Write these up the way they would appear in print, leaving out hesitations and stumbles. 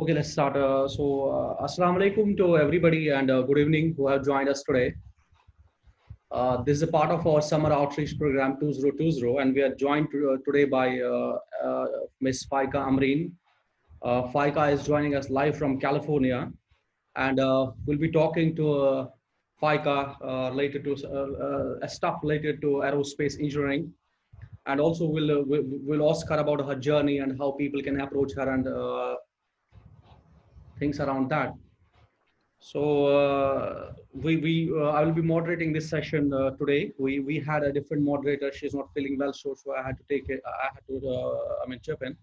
Okay, let's start. Assalamu alaikum to everybody and good evening who have joined us today. This is a part of our summer outreach program 2020, and we are joined today by Ms. Faiqa Anbreen. Faiqa is joining us live from California, and we'll be talking to Faiqa related to stuff related to aerospace engineering, and also we'll ask her about her journey and how people can approach her and things around that. So I will be moderating this session today. We had a different moderator. She's not feeling well, so I had to take it. I had to chip in.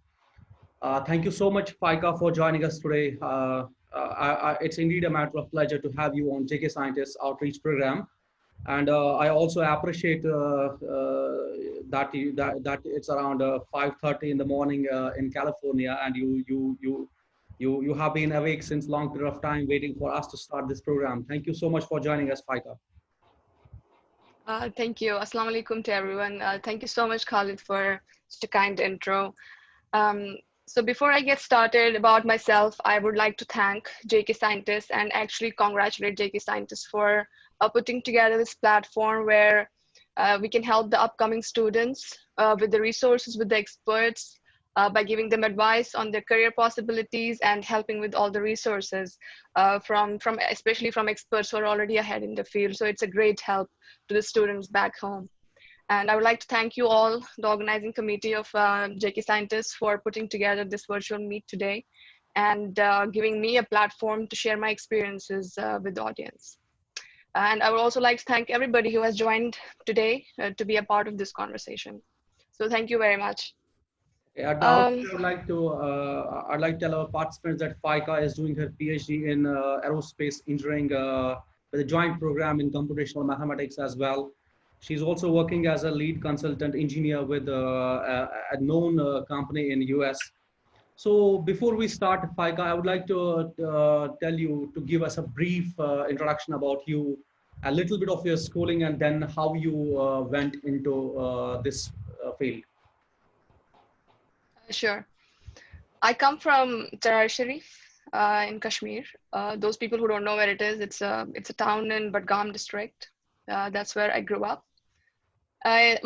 Thank you so much, Faiqa, for joining us today. It's indeed a matter of pleasure to have you on JK Scientists Outreach Program, and I also appreciate that it's around 5:30 in the morning in California, and you have been awake since long period of time waiting for us to start this program. Thank you so much for joining us, Faiqa. Thank you. Assalamu alaikum to everyone. Thank you so much, Khalid, for such a kind intro. So before I get started about myself, I would like to thank JK Scientists and actually congratulate JK Scientists for putting together this platform where we can help the upcoming students with the resources, with the experts, by giving them advice on their career possibilities and helping with all the resources especially from experts who are already ahead in the field. So it's a great help to the students back home. And I would like to thank you all, the organizing committee of JK Scientists, for putting together this virtual meet today and giving me a platform to share my experiences with the audience. And I would also like to thank everybody who has joined today to be a part of this conversation. So thank you very much. At the outset, I'd like to tell our participants that Faiqa is doing her Ph.D. in Aerospace Engineering with a joint program in computational mathematics as well. She's also working as a lead consultant engineer with a known company in US. So before we start, Faiqa, I would like to tell you to give us a brief introduction about you, a little bit of your schooling, and then how you went into this field. Sure. I come from Tarar Sharif in Kashmir. Those people who don't know where it is, it's a town in Budgam district. That's where I grew up. I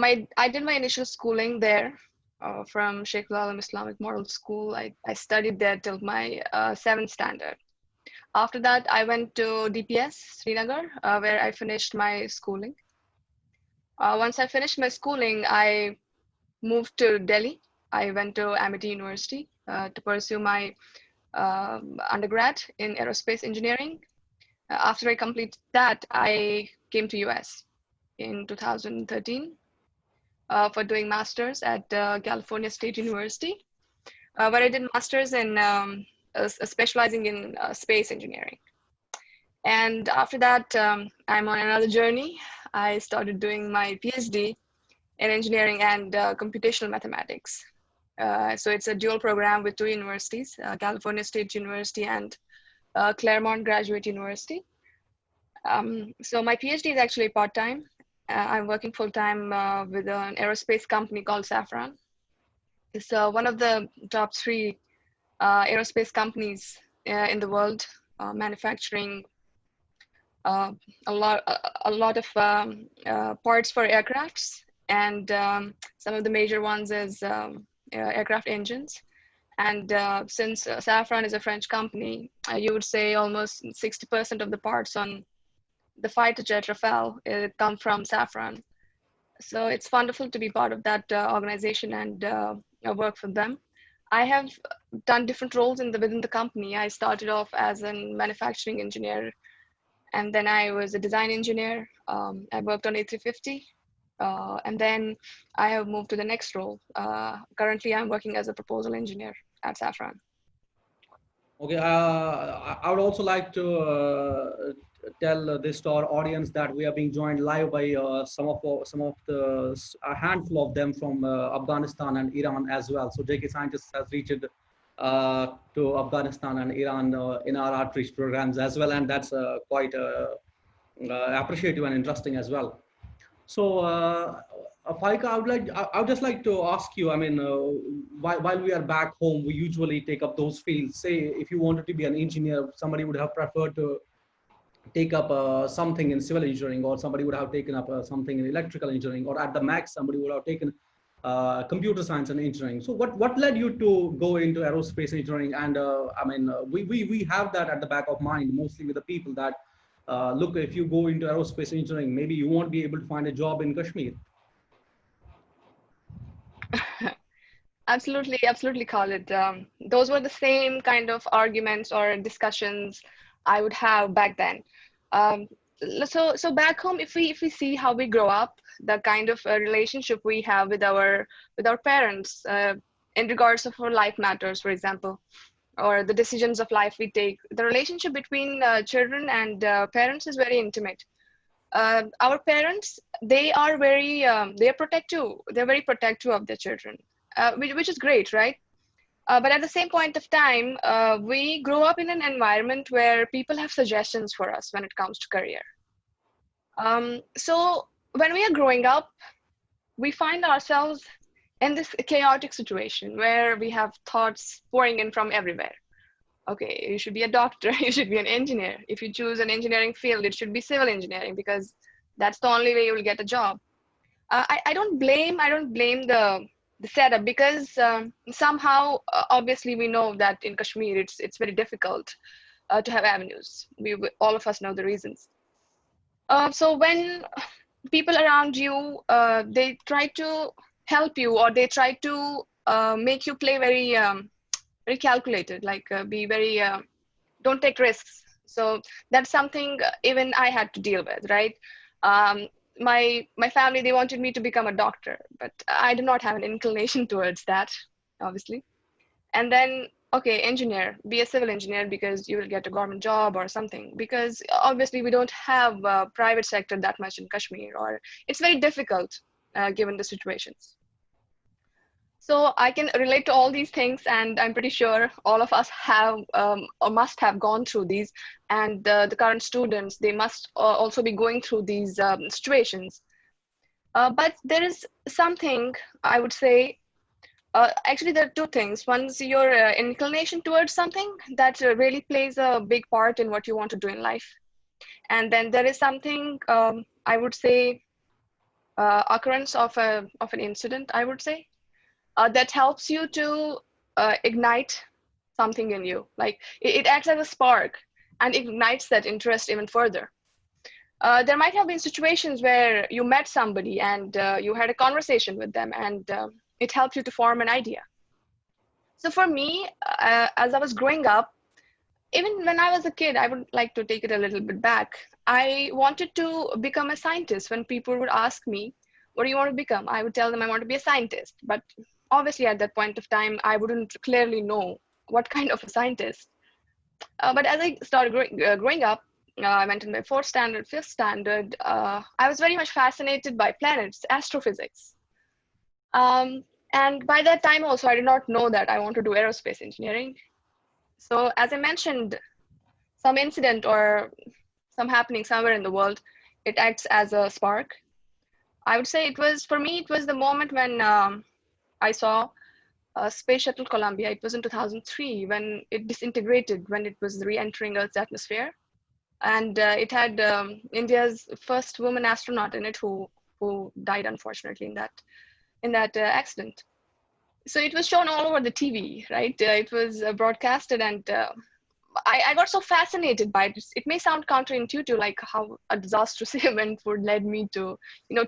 did my initial schooling there from Sheikh Alam Islamic Model School. I studied there till my 7th standard. After that, I went to DPS, Srinagar, where I finished my schooling. Once I finished my schooling, I moved to Delhi. I went to Amity University to pursue my undergrad in Aerospace Engineering. After I completed that, I came to US in 2013 for doing masters at California State University, where I did masters in specializing in space engineering. And after that, I'm on another journey. I started doing my PhD in engineering and computational mathematics. So it's a dual program with 2 universities, California State University and Claremont Graduate University. So my PhD is actually part-time. I'm working full-time with an aerospace company called Safran. It's one of the top 3 aerospace companies in the world, manufacturing a lot of parts for aircrafts, and some of the major ones is aircraft engines. And since Safran is a French company, you would say almost 60% of the parts on the fighter jet Rafale come from Safran. So it's wonderful to be part of that organization and work for them. I have done different roles within the company. I started off as a manufacturing engineer, and then I was a design engineer. I worked on A350. And then I have moved to the next role. Currently, I'm working as a proposal engineer at Safran. Okay, I would also like to tell this to our audience that we are being joined live by a handful of them from Afghanistan and Iran as well. So JK Scientists has reached to Afghanistan and Iran in our outreach programs as well, and that's quite appreciative and interesting as well. So, Faika, I would just like to ask you. I mean, while we are back home, we usually take up those fields. Say, if you wanted to be an engineer, somebody would have preferred to take up something in civil engineering, or somebody would have taken up something in electrical engineering, or at the max, somebody would have taken computer science and engineering. So, what led you to go into aerospace engineering? And I mean, we have that at the back of mind, mostly with the people that look, if you go into aerospace engineering, maybe you won't be able to find a job in Kashmir. Absolutely, absolutely, Khalid. Those were the same kind of arguments or discussions I would have back then. Um, so back home, if we see how we grow up, the kind of relationship we have with our parents in regards of our life matters, for example, or the decisions of life we take, the relationship between children and parents is very intimate. Our parents, they are very they are protective. They're very protective of their children, which is great, right? But at the same point of time, we grow up in an environment where people have suggestions for us when it comes to career. So when we are growing up, we find ourselves in this chaotic situation where we have thoughts pouring in from everywhere. Okay, you should be a doctor, you should be an engineer. If you choose an engineering field, it should be civil engineering because that's the only way you will get a job. I don't blame the setup because somehow, obviously, we know that in Kashmir it's very difficult to have avenues. All of us know the reasons. So when people around you they try to help you, or they try to make you play very calculated, like be very don't take risks. So that's something even I had to deal with, right? Um, my family, they wanted me to become a doctor, but I did not have an inclination towards that, obviously. And then, okay, engineer, be a civil engineer because you will get a government job or something. Because obviously we don't have private sector that much in Kashmir, or it's very difficult given the situations. So I can relate to all these things, and I'm pretty sure all of us have or must have gone through these, and the current students, they must also be going through these situations. But there is something I would say. Actually, there are two things. One's your inclination towards something that really plays a big part in what you want to do in life, and then there is something I would say occurrence of an incident. I would say that helps you to ignite something in you. Like it acts as a spark and ignites that interest even further. There might have been situations where you met somebody and you had a conversation with them, and it helped you to form an idea. So for me, as I was growing up, even when I was a kid, I would like to take it a little bit back. I wanted to become a scientist. When people would ask me, what do you want to become? I would tell them I want to be a scientist. But obviously, at that point of time, I wouldn't clearly know what kind of a scientist. But as I started growing up, I went in my fourth standard, fifth standard. I was very much fascinated by planets, astrophysics. Um, and by that time also, I did not know that I want to do aerospace engineering. So as I mentioned, some incident or some happening somewhere in the world, it acts as a spark. I would say it was, for me, it was the moment when I saw Space Shuttle Columbia. It was in 2003 when it disintegrated, when it was re-entering Earth's atmosphere. And it had India's first woman astronaut in it who died unfortunately in that accident. So it was shown all over the TV, right? It was broadcasted, and I got so fascinated by it. It may sound counterintuitive, like how a disastrous event would lead me to,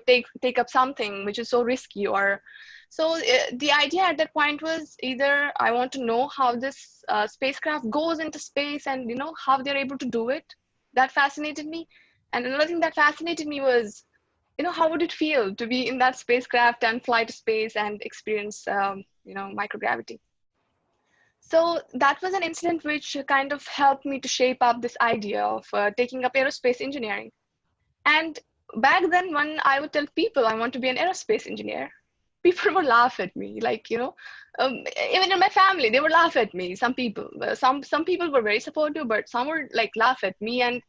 take up something which is so risky. Or so the idea at that point was either I want to know how this spacecraft goes into space, and how they're able to do it. That fascinated me. And another thing that fascinated me was, how would it feel to be in that spacecraft and fly to space and experience, microgravity. So that was an incident which kind of helped me to shape up this idea of taking up aerospace engineering. And back then, when I would tell people I want to be an aerospace engineer, people would laugh at me. Like, even in my family, they would laugh at me. Some people were very supportive, but some would like laugh at me. And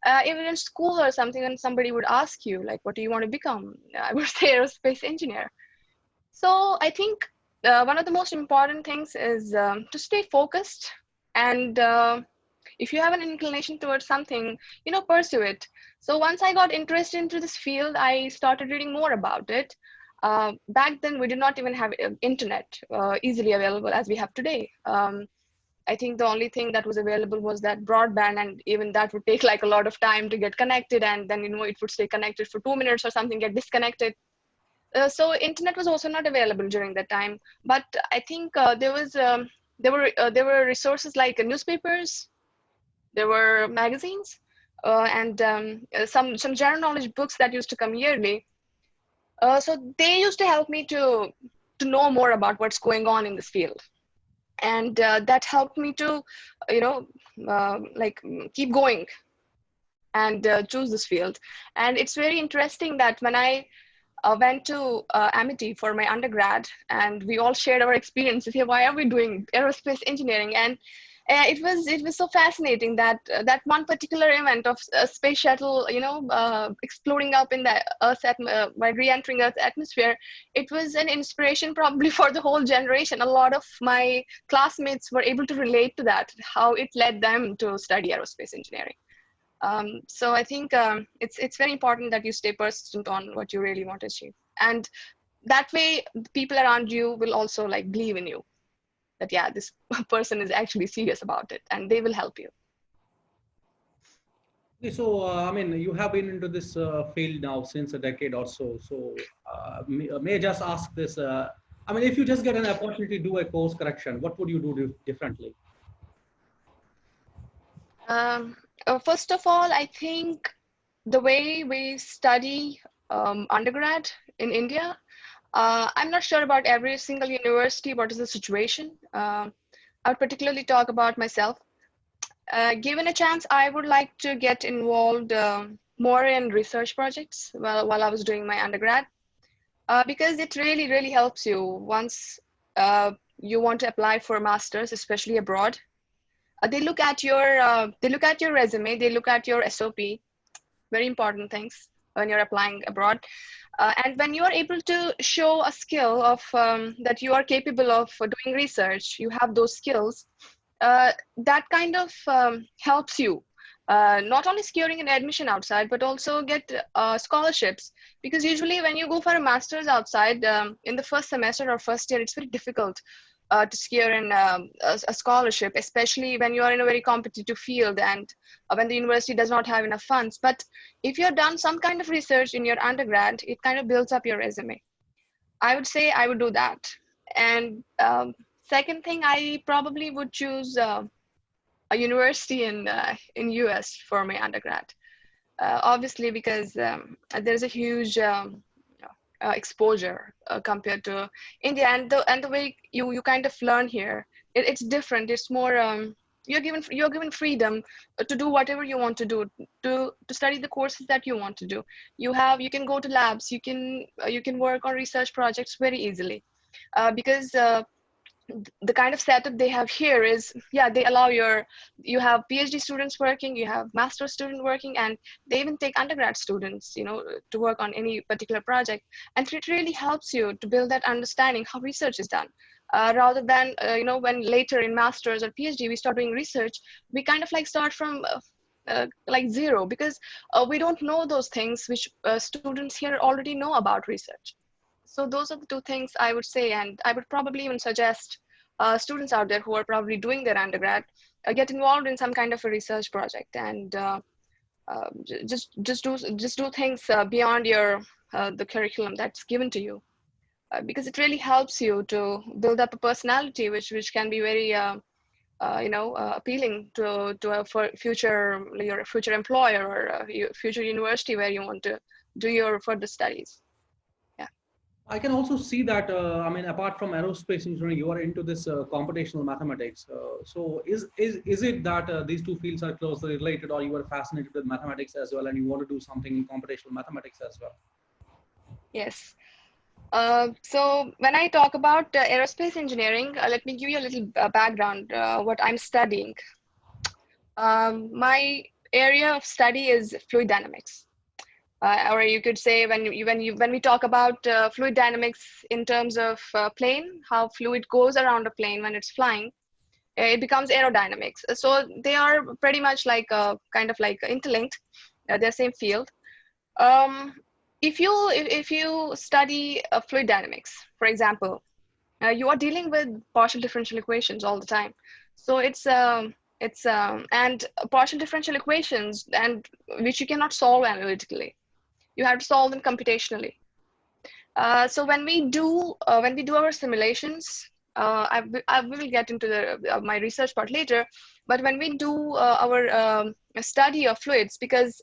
Even in school or something, when somebody would ask you, like, what do you want to become? I would say aerospace engineer. So I think one of the most important things is to stay focused. And if you have an inclination towards something, pursue it. So once I got interested into this field, I started reading more about it. Back then, we did not even have internet easily available as we have today. I think the only thing that was available was that broadband, and even that would take like a lot of time to get connected, and then it would stay connected for 2 minutes or something, get disconnected. So internet was also not available during that time. But I think there were resources like newspapers, there were magazines, and some general knowledge books that used to come yearly. So they used to help me to know more about what's going on in this field, and that helped me to, you know, like keep going and choose this field. And it's very interesting that when I went to Amity for my undergrad, and we all shared our experiences here. Why are we doing aerospace engineering? And it was so fascinating that that one particular event of a space shuttle, exploding up in the Earth's by re-entering Earth's atmosphere. It was an inspiration probably for the whole generation. A lot of my classmates were able to relate to that, how it led them to study aerospace engineering. So I think it's very important that you stay persistent on what you really want to achieve, and that way the people around you will also like believe in you, that yeah, this person is actually serious about it, and they will help you. Okay, so, I mean, you have been into this field now since a decade or so. So, may I just ask this? I mean, if you just get an opportunity to do a course correction, what would you do differently? First of all, I think the way we study undergrad in India, I'm not sure about every single university, what is the situation. I would particularly talk about myself. Given a chance, I would like to get involved more in research projects while I was doing my undergrad, because it really, really helps you once you want to apply for a master's, especially abroad. They look at your resume, they look at your SOP, very important things when you're applying abroad. And when you are able to show a skill of that you are capable of doing research, you have those skills, that kind of helps you not only securing an admission outside, but also get scholarships. Because usually when you go for a master's outside, in the first semester or first year, it's very difficult to secure a scholarship, especially when you are in a very competitive field, and when the university does not have enough funds. But if you have done some kind of research in your undergrad, it kind of builds up your resume. I would say I would do that. And second thing, I probably would choose a university in US for my undergrad. Obviously, because there's a huge exposure compared to India, and the way you kind of learn here, it's different. It's more you're given freedom to do whatever you want to do, to study the courses that you want to do. You can go to labs, you can work on research projects very easily, because the kind of setup they have here is, yeah, they allow you have PhD students working, you have master student working, and they even take undergrad students, to work on any particular project. And it really helps you to build that understanding how research is done, rather than when later in masters or PhD we start doing research, we kind of like start from like zero, because we don't know those things which students here already know about research. So those are the two things I would say, and I would probably even suggest students out there who are probably doing their undergrad, get involved in some kind of a research project, and just do things beyond your the curriculum that's given to you, because it really helps you to build up a personality which can be very appealing to a future your future employer, or your future university where you want to do your further studies. Yeah. I can also see that, I mean, apart from aerospace engineering, you are into this computational mathematics. So is it that these two fields are closely related, or you are fascinated with mathematics as well, and you want to do something in computational mathematics as well? Yes. So when I talk about aerospace engineering, let me give you a little background what I'm studying. My area of study is fluid dynamics. Or you could say when we talk about fluid dynamics in terms of plane, how fluid goes around a plane when it's flying, it becomes aerodynamics. So they are pretty much like kind of like interlinked. They're same field. If you study fluid dynamics, for example, you are dealing with partial differential equations all the time. So and partial differential equations, and which you cannot solve analytically. You have to solve them computationally. So when we do our simulations, I will get into my research part later. But when we do our study of fluids, because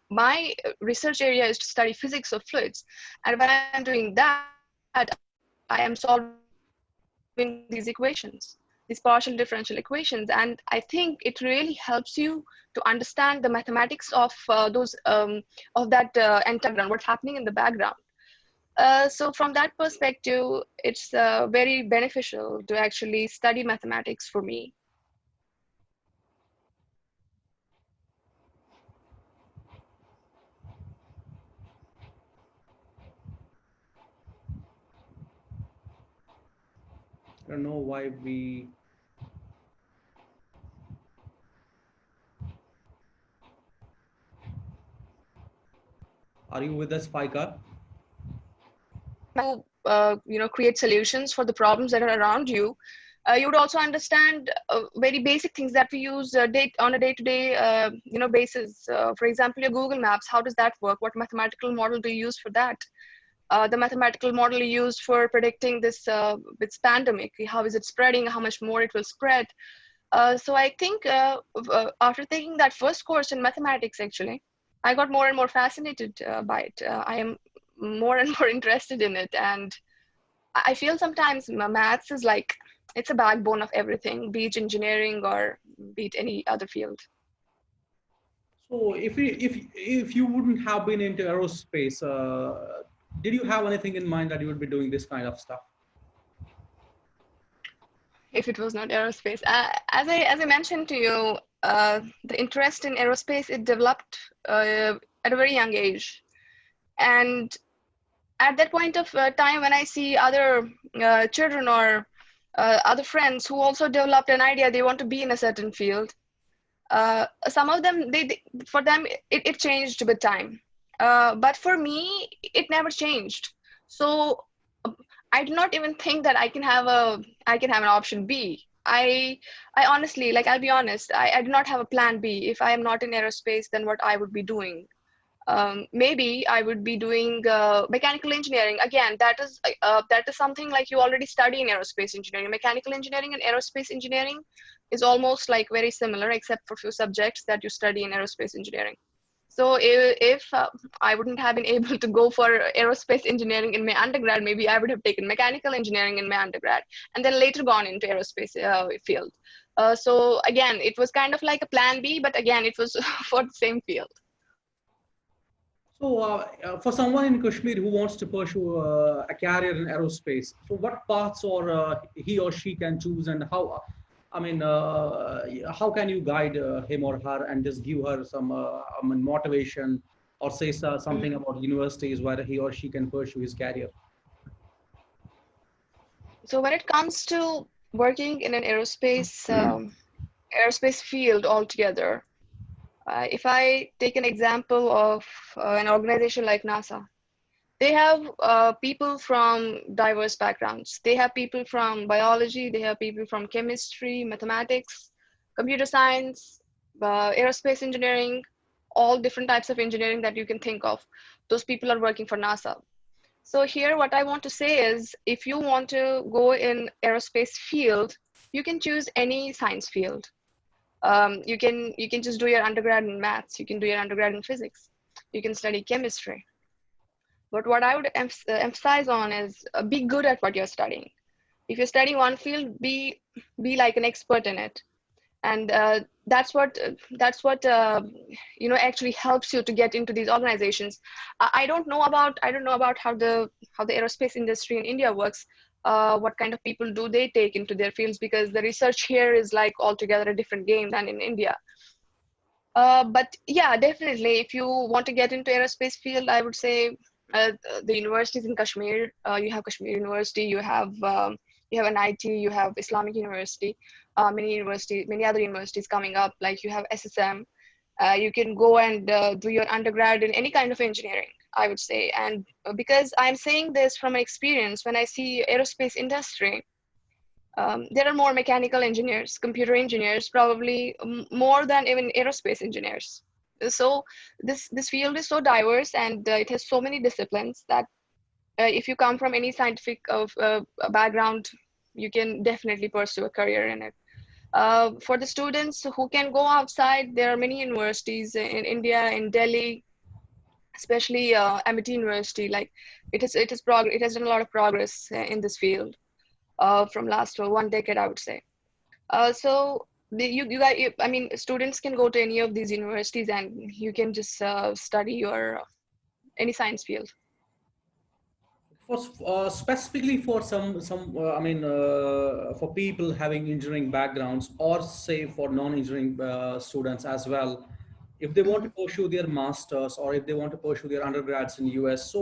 my research area is to study physics of fluids, and when I'm doing that, I am solving these equations, these partial differential equations, and I think it really helps you to understand the mathematics of that entire background, what's happening in the background. So from that perspective, it's very beneficial to actually study mathematics for me. I don't know why we. Are you with us, Faiqa? Create solutions for the problems that are around you. You would also understand very basic things that we use on a day-to-day basis. For example, your Google Maps, how does that work? What mathematical model do you use for that? The mathematical model used for predicting this pandemic, how is it spreading, how much more it will spread. So I think after taking that first course in mathematics, actually, I got more and more fascinated by it. I am more and more interested in it. And I feel sometimes maths is like, it's a backbone of everything, be it engineering or be it any other field. So if you wouldn't have been into aerospace, did you have anything in mind that you would be doing this kind of stuff? If it was not aerospace, as I mentioned to you, the interest in aerospace, it developed at a very young age. And at that point of time, when I see other children or other friends who also developed an idea, they want to be in a certain field. Some of them, for them, it changed with time. But for me, it never changed. So I do not even think that I can have an option B. I honestly, like, I'll be honest, I do not have a plan B. If I am not in aerospace, then what I would be doing? Maybe I would be doing mechanical engineering. Again, that is something like you already study in aerospace engineering. Mechanical engineering and aerospace engineering is almost like very similar, except for few subjects that you study in aerospace engineering. So if I wouldn't have been able to go for aerospace engineering in my undergrad, maybe I would have taken mechanical engineering in my undergrad and then later gone into aerospace field. So again, it was kind of like a plan B, but again, it was for the same field. So for someone in Kashmir who wants to pursue a career in aerospace, so what paths or he or she can choose, and how? I mean, how can you guide him or her and just give her some motivation, or say something about universities where he or she can pursue his career? So when it comes to working in an aerospace field altogether, if I take an example of an organization like NASA, they have people from diverse backgrounds. They have people from biology, they have people from chemistry, mathematics, computer science, aerospace engineering, all different types of engineering that you can think of. Those people are working for NASA. So here, what I want to say is, if you want to go in aerospace field, you can choose any science field. You can just do your undergrad in maths. You can do your undergrad in physics. You can study chemistry. But what I would emphasize on is be good at what you're studying. If you're studying one field, be like an expert in it, and that's what actually helps you to get into these organizations. I don't know about how the aerospace industry in India works. What kind of people do they take into their fields? Because the research here is like altogether a different game than in India. But yeah, definitely, if you want to get into aerospace field, I would say the universities in Kashmir. You have Kashmir University, you have NIT, you have Islamic University, many other universities coming up. Like you have SSM. You can go and do your undergrad in any kind of engineering, I would say. And because I'm saying this from experience, when I see aerospace industry, there are more mechanical engineers, computer engineers, probably more than even aerospace engineers. So this field is so diverse, and it has so many disciplines that if you come from any scientific background, you can definitely pursue a career in it. For the students who can go outside, there are many universities in India, in Delhi, especially MIT University. Like it has done a lot of progress in this field from last 1 decade, I would say. So you guys, I mean, students can go to any of these universities and you can just study your any science field. For specifically for some I mean for people having engineering backgrounds, or say for non-engineering students as well, if they want Mhm. to pursue their masters or if they want to pursue their undergrads in US, so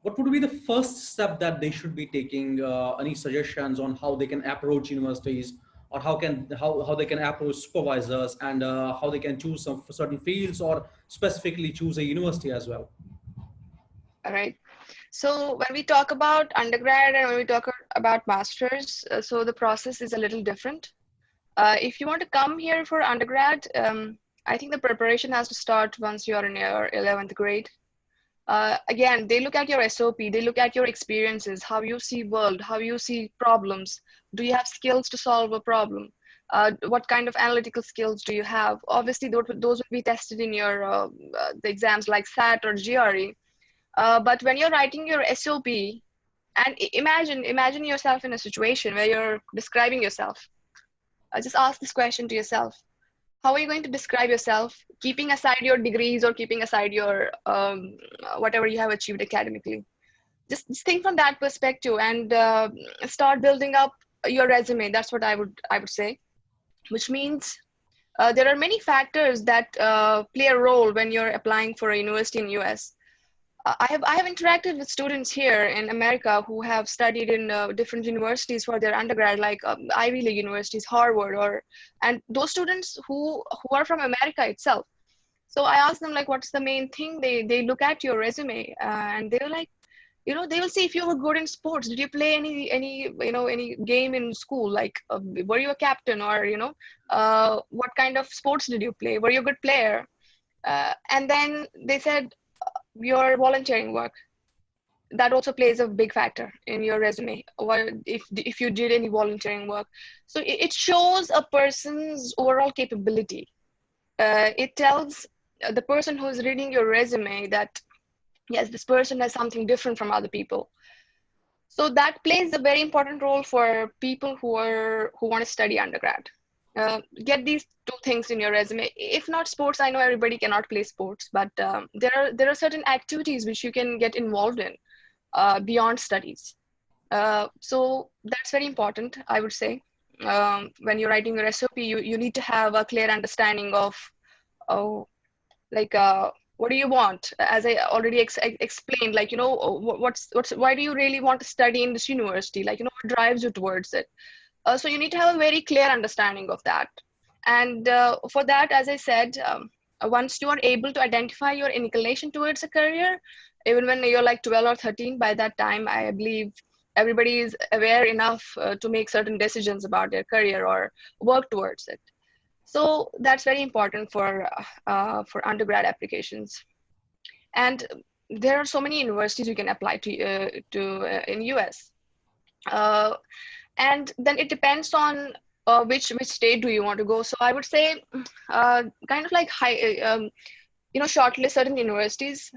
what would be the first step that they should be taking? Any suggestions on how they can approach universities, or how they can approach supervisors, and how they can choose some certain fields, or specifically choose a university as well? All right. So when we talk about undergrad and when we talk about masters, so the process is a little different. If you want to come here for undergrad, I think the preparation has to start once you are in your 11th grade. Again, they look at your SOP, they look at your experiences, how you see world, how you see problems. Do you have skills to solve a problem? What kind of analytical skills do you have? Obviously, those will be tested in your the exams like SAT or GRE. But when you're writing your SOP, and imagine yourself in a situation where you're describing yourself. Just ask this question to yourself: how are you going to describe yourself, keeping aside your degrees or keeping aside your whatever you have achieved academically? Just think from that perspective and start building up your resume. That's what I would say. Which means there are many factors that play a role when you're applying for a university in US. I have interacted with students here in America who have studied in different universities for their undergrad, like Ivy League universities, Harvard, and those students who are from America itself. So I asked them, like, what's the main thing they look at your resume, and they were like, they will see if you were good in sports. Did you play any game in school? Like, were you a captain, or what kind of sports did you play? Were you a good player? And then they said your volunteering work, that also plays a big factor in your resume. What if you did any volunteering work? So it shows a person's overall capability. It tells the person who's reading your resume that yes, this person has something different from other people. So that plays a very important role for people who want to study undergrad. Get these two things in your resume. If not sports, I know everybody cannot play sports, but there are certain activities which you can get involved in beyond studies. So that's very important, I would say. When you're writing your SOP, you need to have a clear understanding of oh, like what do you want? As I already explained, like what's why do you really want to study in this university? Like what drives you towards it? So you need to have a very clear understanding of that. And for that, as I said, once you are able to identify your inclination towards a career, even when you're like 12 or 13, by that time, I believe everybody is aware enough to make certain decisions about their career or work towards it. So that's very important for undergrad applications. And there are so many universities you can apply to in US. Uh, and then it depends on which state do you want to go. So I would say kind of like shortlist certain universities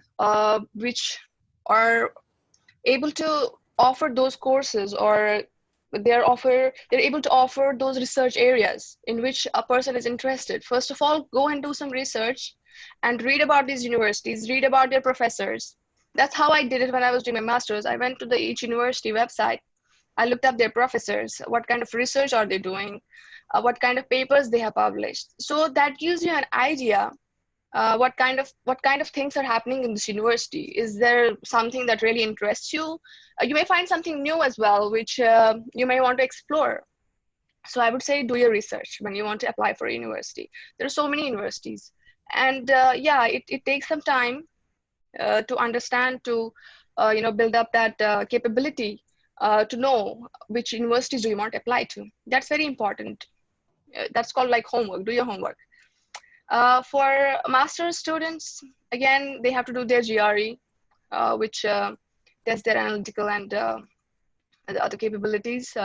which are able to offer those courses, or they're able to offer those research areas in which a person is interested. First of all, go and do some research and read about these universities, read about their professors. That's how I did it when I was doing my master's. I went to the each university website I looked up their professors, what kind of research are they doing, what kind of papers they have published. So that gives you an idea what kind of things are happening in this university. Is there something that really interests you? You may find something new as well, which you may want to explore. So I would say do your research when you want to apply for a university. There are so many universities. And yeah, it takes some time to understand, to build up that capability to know which universities do you want to apply to. That's very important. That's called like homework. Do your homework. For master's students, again, they have to do their GRE, which tests their analytical and the other capabilities.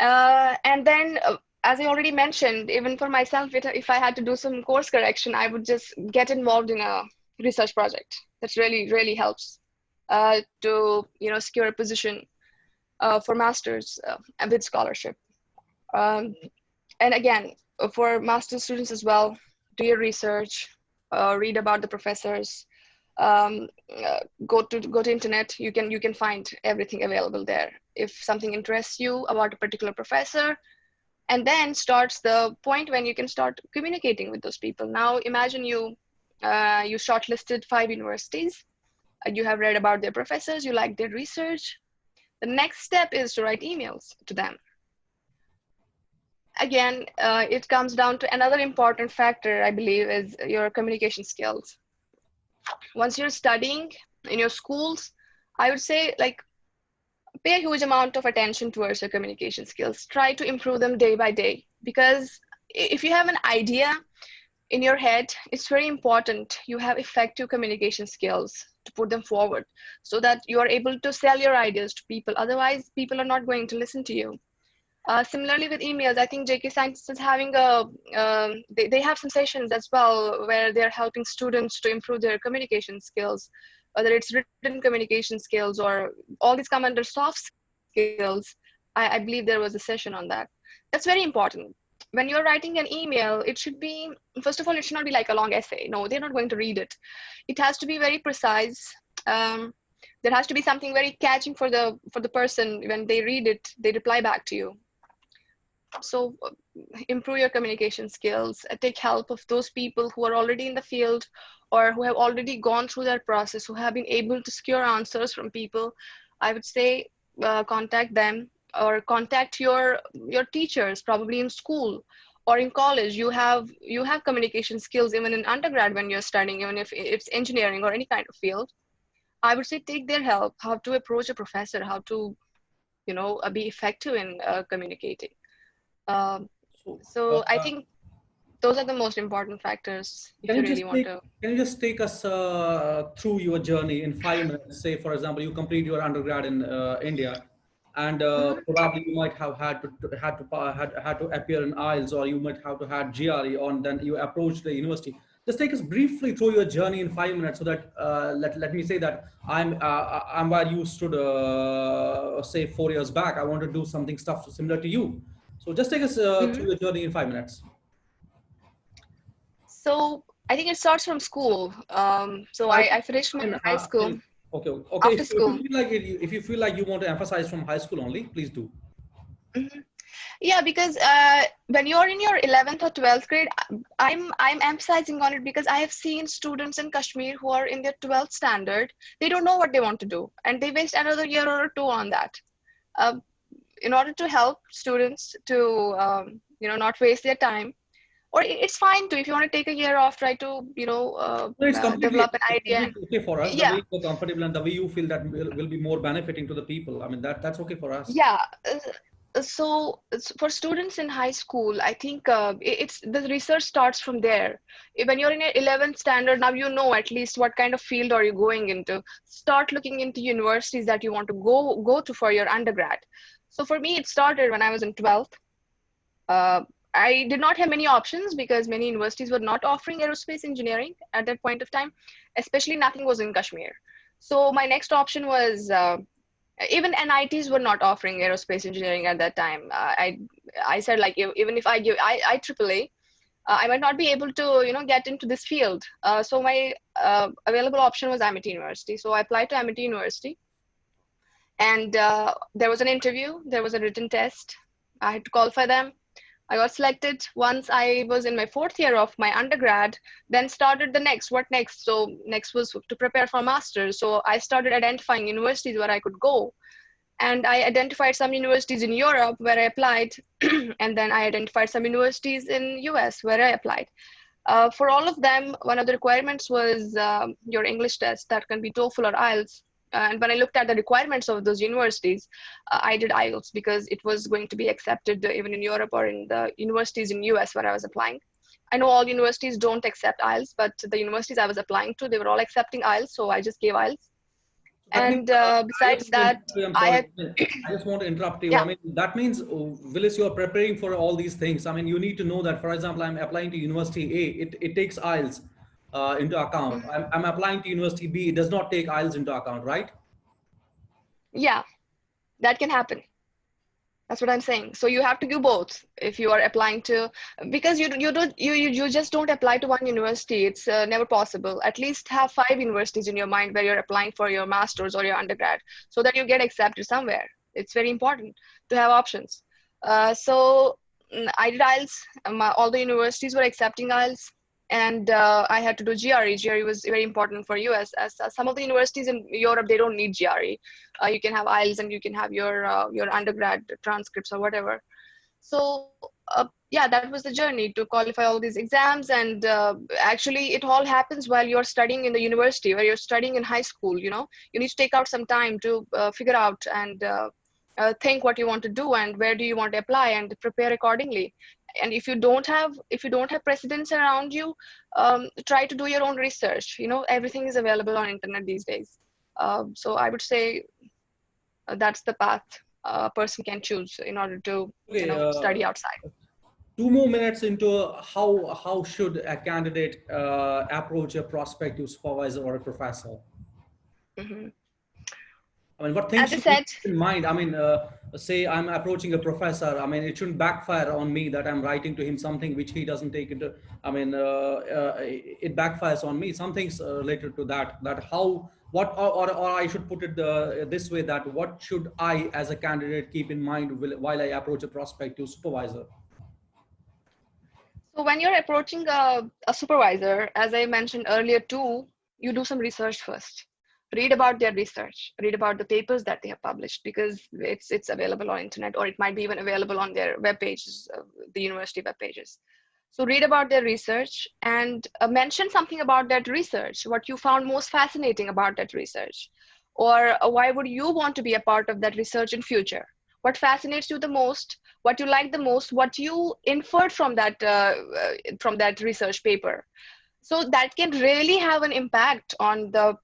And then, as I already mentioned, even for myself, if I had to do some course correction, I would just get involved in a research project. That really, really helps to secure a position for masters with scholarship. Um, and again, for master's students as well, do your research, read about the professors, um, go to internet. You can find everything available there. If something interests you about a particular professor, and then starts the point when you can start communicating with those people. Now imagine you shortlisted 5 universities, you have read about their professors, you like their research. The next step is to write emails to them. Again, it comes down to another important factor, I believe, is your communication skills. Once you're studying in your schools, I would say, like, pay a huge amount of attention towards your communication skills. Try to improve them day by day, because if you have an idea in your head, it's very important you have effective communication skills to put them forward so that you are able to sell your ideas to people. Otherwise, people are not going to listen to you. Similarly with emails, I think JK Science is having they have some sessions as well where they're helping students to improve their communication skills, whether it's written communication skills or all these come under soft skills. I believe there was a session on that. That's very important. When you're writing an email, it should be, first of all, it should not be like a long essay. No, they're not going to read it. It has to be very precise. There has to be something very catching for the person. When they read it, they reply back to you. So improve your communication skills, take help of those people who are already in the field or who have already gone through that process, who have been able to secure answers from people. I would say contact them, or contact your teachers, probably in school or in college. You have communication skills even in undergrad when you're studying, even if it's engineering or any kind of field. I would say take their help, how to approach a professor, how to be effective in communicating. um, So, so I think those are the most important factors if can you you really just want take to. can you just take us through your journey in 5 minutes? Say, for example, you complete your undergrad in India, and Mhm. probably you might have had to appear in IELTS, or you might have to had GRE on. Then you approach the university. Just take us briefly through your journey in 5 minutes, so that let me say that I'm where you stood, say 4 years back. I want to do something stuff similar to you. So just take us through Mhm. your journey in 5 minutes. So I think it starts from school. So I I think, finished my I mean, high school. okay, okay. After If you school. feel like if you feel like you want to emphasize from high school only, please do. Mhm. Yeah, because when you're in your 11th or 12th grade, I'm emphasizing on it because I have seen students in Kashmir who are in their 12th standard. They don't know what they want to do, and they waste another year or two on that. Uh, in order to help students to not waste their time, or it's fine to, if you want to take a year off, try to No, develop an it's idea. completely okay for us. The Yeah, way you're comfortable and the way you feel that will be more benefiting to the people. I mean, that's okay for us. yeah. So for students in high school, I think it's the research starts from there. When you're in your 11th standard, now you know at least what kind of field are you going into. Start looking into universities that you want to go to for your undergrad. So for me, it started when I was in 12th. Uh, I did not have many options because many universities were not offering aerospace engineering at that point of time, especially nothing was in Kashmir. So my next option was even NITs were not offering aerospace engineering at that time. I said, like, even if I give IEEE, I might not be able to get into this field. So my available option was Amity University. So I applied to Amity University, And there was an interview, there was a written test. I had to qualify them. I got selected. Once I was in my fourth year of my undergrad, then started the next. What next? So next was to prepare for master's. So I started identifying universities where I could go. And I identified some universities in Europe where I applied. And then I identified some universities in US where I applied. For all of them, one of the requirements was your English test that can be TOEFL or IELTS. And when I looked at the requirements of those universities, I did IELTS because it was going to be accepted even in Europe or in the universities in US where I was applying. I know all universities don't accept IELTS, but the universities I was applying to, they were all accepting IELTS, so I just gave IELTS. That means, And I besides just want to that, interrupt you. I'm I sorry. had, I just want to interrupt you. yeah. I mean, that means, Willis, you are preparing for all these things. I mean, you need to know that, for example, I'm applying to University A, it takes IELTS into account. Mhm. I'm applying to University B, it does not take IELTS into account, right? Yeah, that can happen. That's what I'm saying. So you have to do both if you are applying to, because you just don't apply to one university. It's never possible. At least have 5 universities in your mind where you're applying for your master's or your undergrad, so that you get accepted somewhere. It's very important to have options. So I did IELTS. All the universities were accepting IELTS, and I had to do GRE. GRE was very important for US, as some of the universities in Europe, they don't need GRE. You can have IELTS and you can have your undergrad transcripts or whatever. So yeah, that was the journey to qualify all these exams. And actually, it all happens while you're studying in the university, where you're studying in high school. You need to take out some time to figure out and think what you want to do and where do you want to apply and prepare accordingly. And if you don't have precedents around you, try to do your own research. Everything is available on internet these days. So I would say that's the path a person can choose in order to Okay, study outside. 2 more minutes into how should a candidate approach a prospective supervisor or a professor? Hmm. I mean, what things As I should we said, keep in mind? I mean, say I'm approaching a professor. I mean, it shouldn't backfire on me that I'm writing to him something which he doesn't take into. I mean, it backfires on me. Some things related to that. That how what or I should put it this way, that what should I as a candidate keep in mind while I approach a prospective supervisor? so when you're approaching a supervisor, as I mentioned earlier too, you do some research first. Read about their research. Read about the papers that they have published, because it's available on internet, or it might be even available on their web pages, the university web pages. So read about their research and mention something about that research, what you found most fascinating about that research, or why would you want to be a part of that research in future? What fascinates you the most? What you like the most? What you inferred from that research paper? So that can really have an impact on the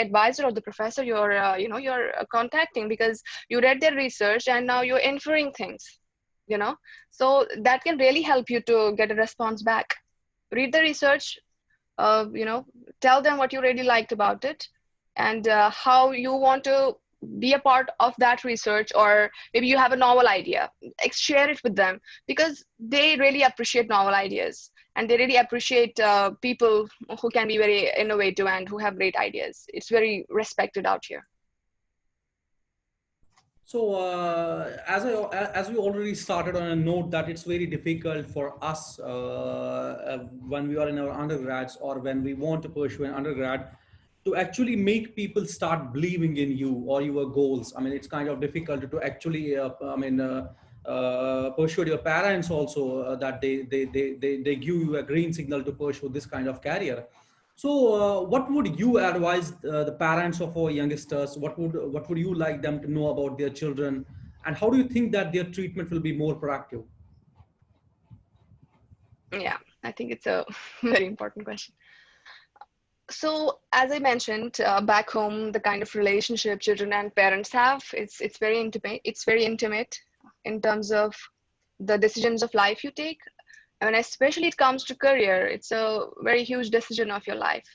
advisor or the professor you're contacting, because you read their research and now you're inferring things you know so that can really help you to get a response back. Read the research, uh, you know tell them what you really liked about it, and how you want to be a part of that research. Or maybe you have a novel idea, share it with them, because they really appreciate novel ideas, and they really appreciate people who can be very innovative and who have great ideas. It's very respected out here. So, as we already started on a note that it's very difficult for us when we are in our undergrads or when we want to pursue an undergrad to actually make people start believing in you or your goals. I mean, it's kind of difficult to actually, persuade your parents also that they give you a green signal to pursue this kind of career. So, what would you advise the parents of our youngsters? What would you like them to know about their children, and how do you think that their treatment will be more proactive? Yeah, I think it's a very important question. So as I mentioned, back home, the kind of relationship children and parents have, it's very intimate. It's very intimate in terms of the decisions of life you take. I mean, especially it comes to career, it's a very huge decision of your life.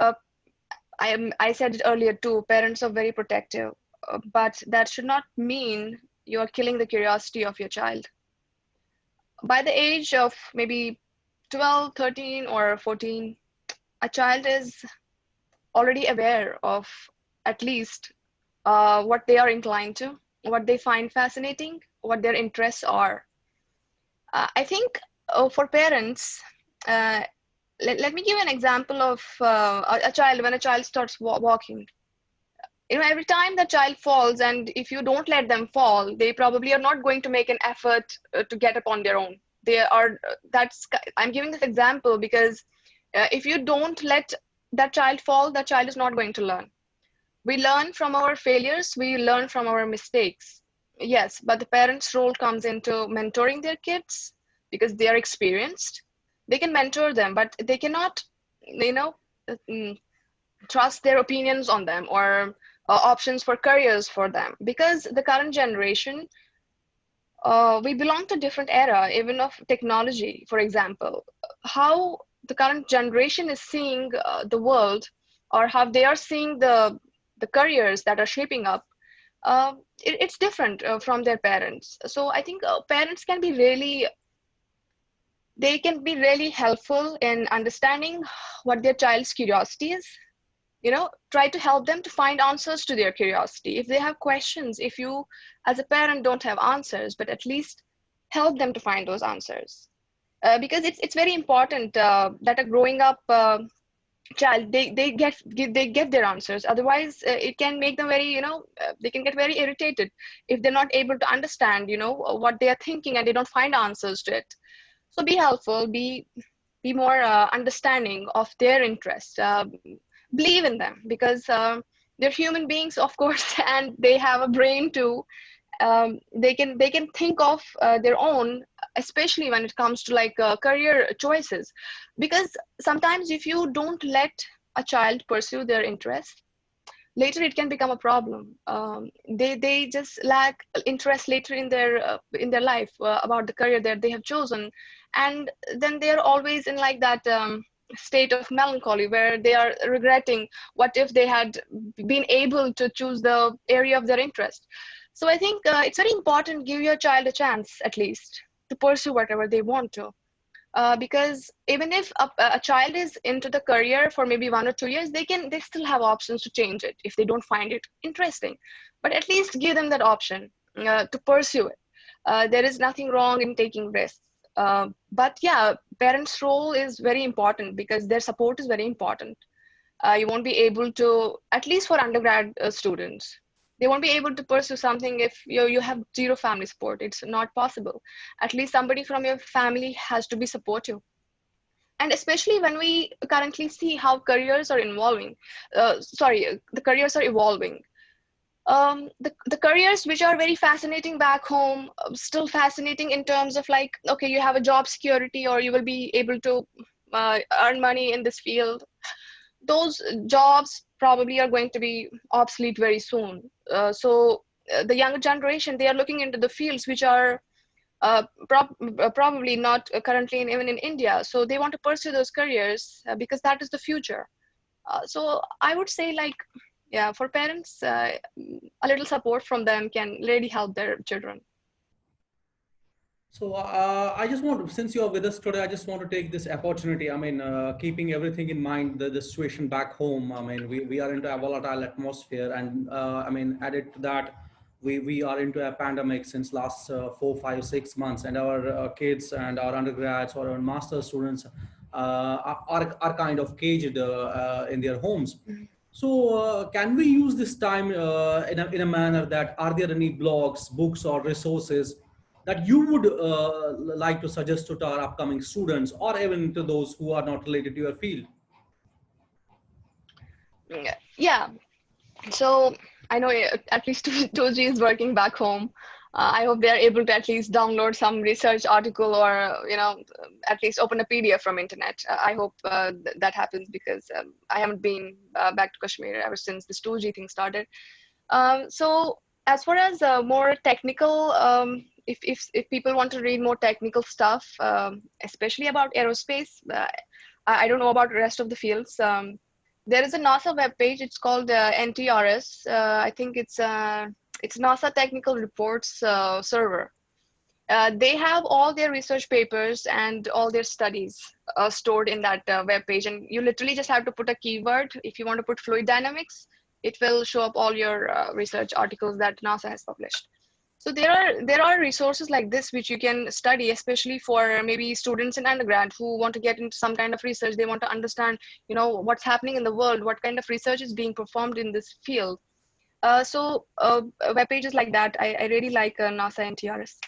uh, I said it earlier too, parents are very protective, but that should not mean you are killing the curiosity of your child. By the age of maybe 12, 13, or 14, a child is already aware of at least what they are inclined to, what they find fascinating, what their interests are. I think for parents, uh, let me give an example of a child. When a child starts walking, every time the child falls, and if you don't let them fall, they probably are not going to make an effort to get up on their own. They are that's I'm giving this example because if you don't let that child fall, that child is not going to learn. We learn from our failures, we learn from our mistakes. Yes, but the parents' role comes into mentoring their kids because they are experienced. They can mentor them, but they cannot, you know, mm, trust their opinions on them or options for careers for them, because the current generation, we belong to a different era, even of technology. For example, how the current generation is seeing the world, or how they are seeing the careers that are shaping up, it's different from their parents. So I think parents can be really, they can be really helpful in understanding what their child's curiosity is. Try to help them to find answers to their curiosity. If they have questions, if you as a parent don't have answers, but at least help them to find those answers. Because it's very important that a growing up child, they get their answers. Otherwise it can make them very, they can get very irritated if they're not able to understand what they are thinking, and they don't find answers to it. So be helpful, be more understanding of their interests. Believe in them, because they're human beings, of course, and they have a brain too. They can think of their own, especially when it comes to like career choices. Because sometimes if you don't let a child pursue their interest, later it can become a problem. They just lack interest later in their life about the career that they have chosen, and then they are always in like that state of melancholy where they are regretting what if they had been able to choose the area of their interest. So I think it's very important, give your child a chance at least to pursue whatever they want to. Because even if a child is into the career for maybe 1 or 2 years, they still have options to change it if they don't find it interesting. But at least give them that option to pursue it. There is nothing wrong in taking risks. But yeah, parents' role is very important because their support is very important. You won't be able to, at least for undergrad students, they won't be able to pursue something if you have zero family support. It's not possible. At least somebody from your family has to be supportive. And especially when we currently see how careers are evolving, the careers are evolving. The careers which are very fascinating back home, still fascinating in terms of like, okay, you have a job security, or you will be able to earn money in this field. Those jobs probably are going to be obsolete very soon. So the younger generation, they are looking into the fields which are probably not currently even in India. So they want to pursue those careers because that is the future. So I would say, like, yeah, for parents, a little support from them can really help their children. So I just want to, since you are with us today, I just want to take this opportunity. I mean, keeping everything in mind, the situation back home. I mean, we are into a volatile atmosphere, and I mean, added to that, we are into a pandemic since last 4, 5, 6 months, and our kids and our undergrads or our master students are kind of caged in their homes. So, can we use this time in a manner that are there any blogs, books, or resources that you would like to suggest to our upcoming students or even to those who are not related to your field? Yeah, so I know at least Toji is working back home. I hope they're able to at least download some research article, or at least open a PDF from internet. I hope that happens, because I haven't been back to Kashmir ever since this 2G thing started. So as far as more technical, if people want to read more technical stuff, especially about aerospace, I don't know about the rest of the fields. There is a NASA webpage. It's called NTRS. I think it's NASA Technical Reports server. They have all their research papers and all their studies stored in that web page, and you literally just have to put a keyword. If you want to put fluid dynamics, it will show up all your research articles that NASA has published. So there are resources like this which you can study, especially for maybe students in undergrad who want to get into some kind of research. They want to understand, what's happening in the world, what kind of research is being performed in this field. Web pages like that, I really like NASA and TRS.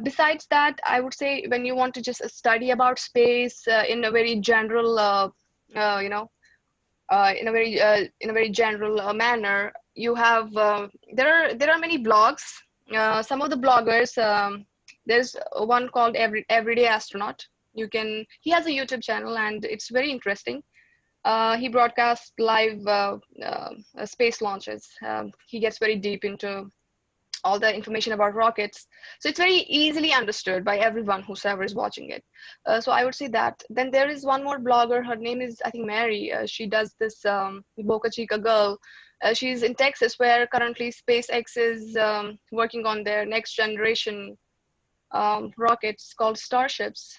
Besides that, I would say when you want to just study about space in a very general, in a very general manner, you have there are many blogs. Some of the bloggers, there's one called Everyday Astronaut. He has a YouTube channel and it's very interesting. He broadcasts live space launches. He gets very deep into all the information about rockets. So it's very easily understood by everyone whosoever is watching it. So I would say that. Then there is one more blogger. Her name is, I think, Mary. She does this Boca Chica Girl. She's in Texas, where currently SpaceX is working on their next generation rockets called Starships,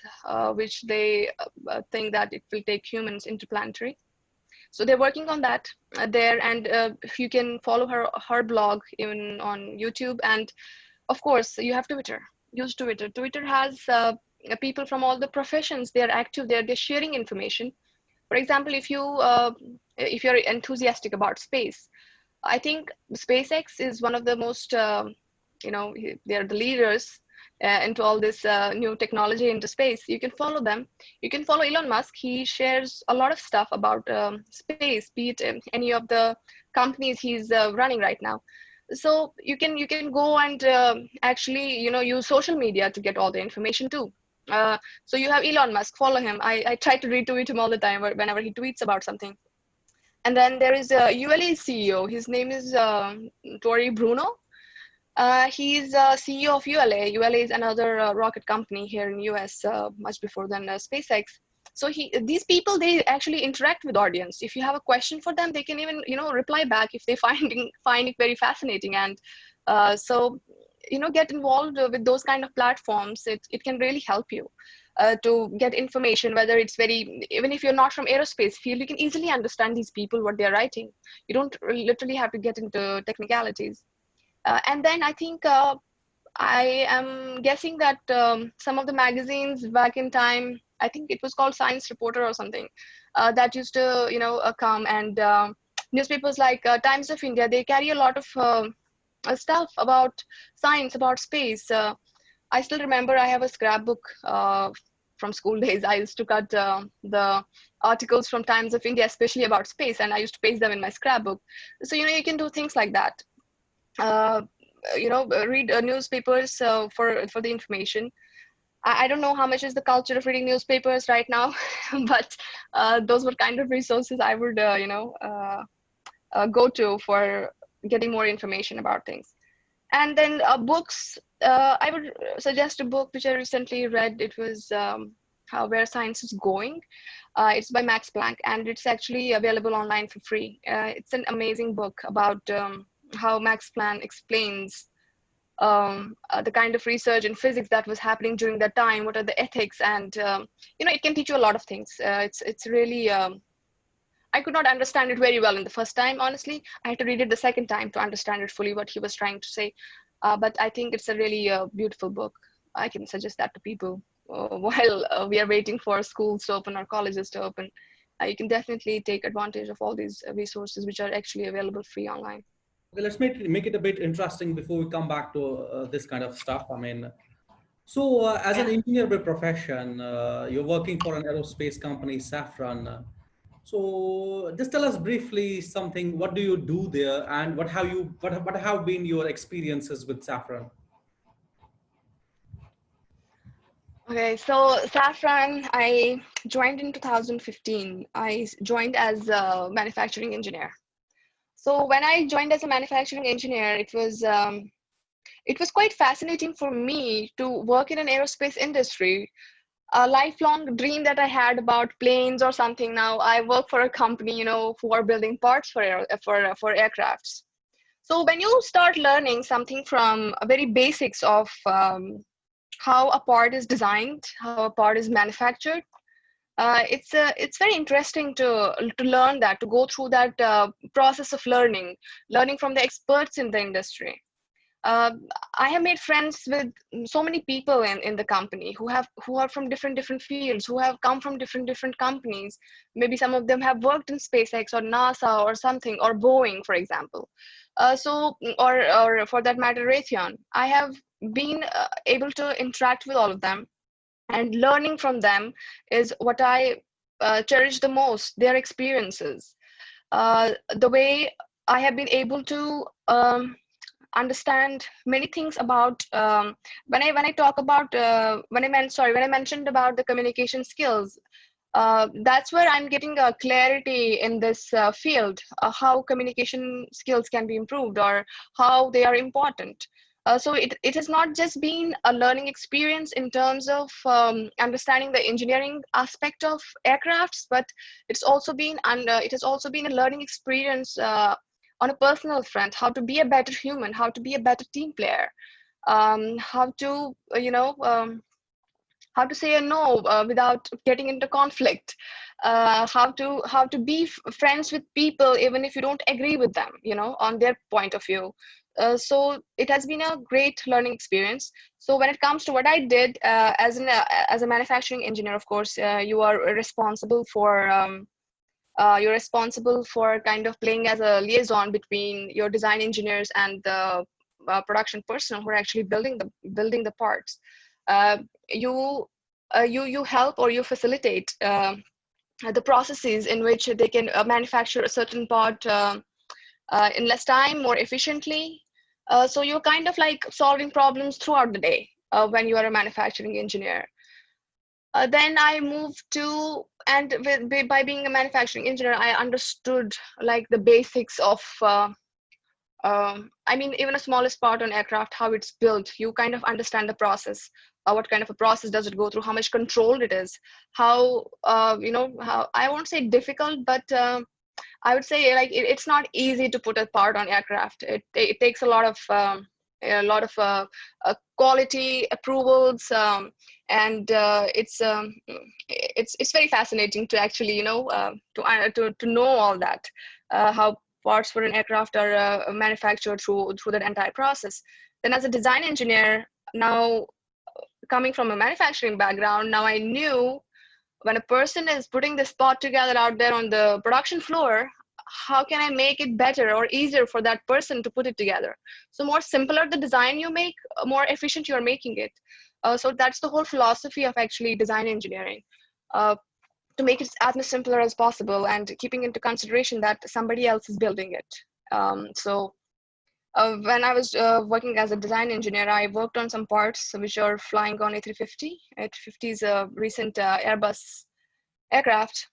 which they think that it will take humans interplanetary. So they're working on that there, and you can follow her blog even on YouTube. And of course, you have Twitter. Use Twitter. Twitter has people from all the professions. They're active there. They're sharing information. For example, if you're enthusiastic about space, I think SpaceX is one of the most, they're the leaders into all this new technology into space. You can follow them. You can follow Elon Musk. He shares a lot of stuff about space, be it any of the companies he's running right now. So you can go and actually use social media to get all the information too. So you have Elon Musk, follow him. I try to retweet him all the time whenever he tweets about something. And then there is a ULA CEO. His name is Tori Bruno. He's CEO of ULA. ULA is another rocket company here in US, much before than SpaceX. So these people, they actually interact with audience. If you have a question for them, they can even reply back if they find it very fascinating. And get involved with those kind of platforms. It can really help you to get information, whether it's even if you're not from aerospace field, you can easily understand these people, what they're writing. You don't literally have to get into technicalities. And then I think I am guessing that some of the magazines back in time, I think it was called Science Reporter or something, that used to come, and newspapers like Times of India, they carry a lot of stuff about science, about space. I still remember I have a scrapbook from school days. I used to cut the articles from Times of India, especially about space, and I used to paste them in my scrapbook. So you can do things like that. Read newspapers for the information. I don't know how much is the culture of reading newspapers right now, but those were kind of resources I would go to for getting more information about things. And then books, I would suggest a book which I recently read. It was Where Science is Going. It's by Max Planck, and it's actually available online for free. It's an amazing book about how Max Planck explains the kind of research in physics that was happening during that time. What are the ethics? And it can teach you a lot of things. It's really I could not understand it very well in the first time, honestly. I had to read it the second time to understand it fully, what he was trying to say. But I think it's a really beautiful book. I can suggest that to people while we are waiting for schools to open or colleges to open. You can definitely take advantage of all these resources which are actually available free online. Okay, let's make it a bit interesting before we come back to this kind of stuff. I mean, so as an engineer by profession, you're working for an aerospace company, Safran. So just tell us briefly something. What do you do there, and what have been your experiences with Safran? Okay, so Safran, I joined in 2015. I joined as a manufacturing engineer. So when I joined as a manufacturing engineer, it was quite fascinating for me to work in an aerospace industry. A lifelong dream that I had about planes or something. Now I work for a company, who are building parts for aircrafts. So when you start learning something from very basics of how a part is designed, how a part is manufactured, It's very interesting to learn that, to go through that process of learning from the experts in the industry. uh, I have made friends with so many people in the company who are from different fields, who have come from different companies. Maybe some of them have worked in SpaceX or NASA or something, or Boeing, for example. Or for that matter, Raytheon. I have been able to interact with all of them, and learning from them is what I cherish the most. Their experiences, the way I have been able to understand many things about when I talk about when I mentioned about the communication skills. That's where I'm getting a clarity in this field, how communication skills can be improved, or how they are important. So it has not just been a learning experience in terms of understanding the engineering aspect of aircrafts, but it has also been a learning experience on a personal front, how to be a better human, how to be a better team player, how to how to say a no without getting into conflict, how to be friends with people even if you don't agree with them, on their point of view. So it has been a great learning experience. So when it comes to what I did as a manufacturing engineer, of course, you are responsible for you're responsible for kind of playing as a liaison between your design engineers and the production personnel who are actually building the parts. You help or you facilitate the processes in which they can manufacture a certain part in less time, more efficiently. So you're kind of like solving problems throughout the day when you are a manufacturing engineer. Then I moved to, and by being a manufacturing engineer, I understood like the basics of I mean, even the smallest part on aircraft, how it's built. You kind of understand the process. What kind of a process does it go through? How much controlled it is? How how, I won't say difficult, but I would say like it's not easy to put a part on aircraft. It takes a lot of quality approvals, and it's very fascinating to actually to know all that, how parts for an aircraft are manufactured through that entire process. Then as a design engineer, now coming from a manufacturing background, now I knew when a person is putting this part together out there on the production floor, how can I make it better or easier for that person to put it together? So more simpler the design you make, more efficient you're making it. So that's the whole philosophy of actually design engineering, uh, to make it as much simpler as possible and keeping into consideration that somebody else is building it. When I was working as a design engineer, I worked on some parts which are flying on A350. A350 is a recent Airbus aircraft.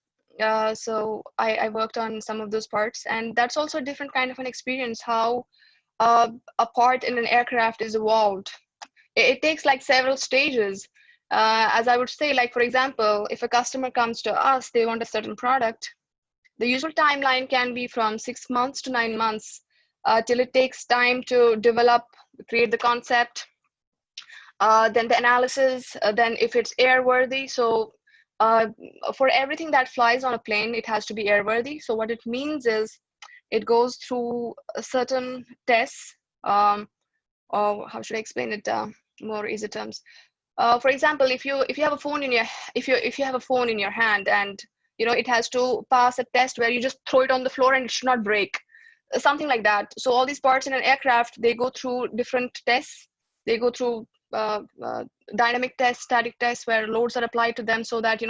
So I worked on some of those parts, and that's also a different kind of an experience, how a part in an aircraft is evolved. It takes like several stages. As I would say, like for example, if a customer comes to us, they want a certain product, the usual timeline can be from 6 months to 9 months, till it takes time to develop, create the concept, then the analysis, then if it's airworthy. So uh, for everything that flies on a plane, it has to be airworthy. So what it means is it goes through certain tests, or how should I explain it more easy terms? For example, if you have a phone in your if you have a phone in your hand, and it has to pass a test where you just throw it on the floor and it should not break, something like that. So all these parts in an aircraft, they go through different tests. They go through dynamic tests, static tests, where loads are applied to them, so that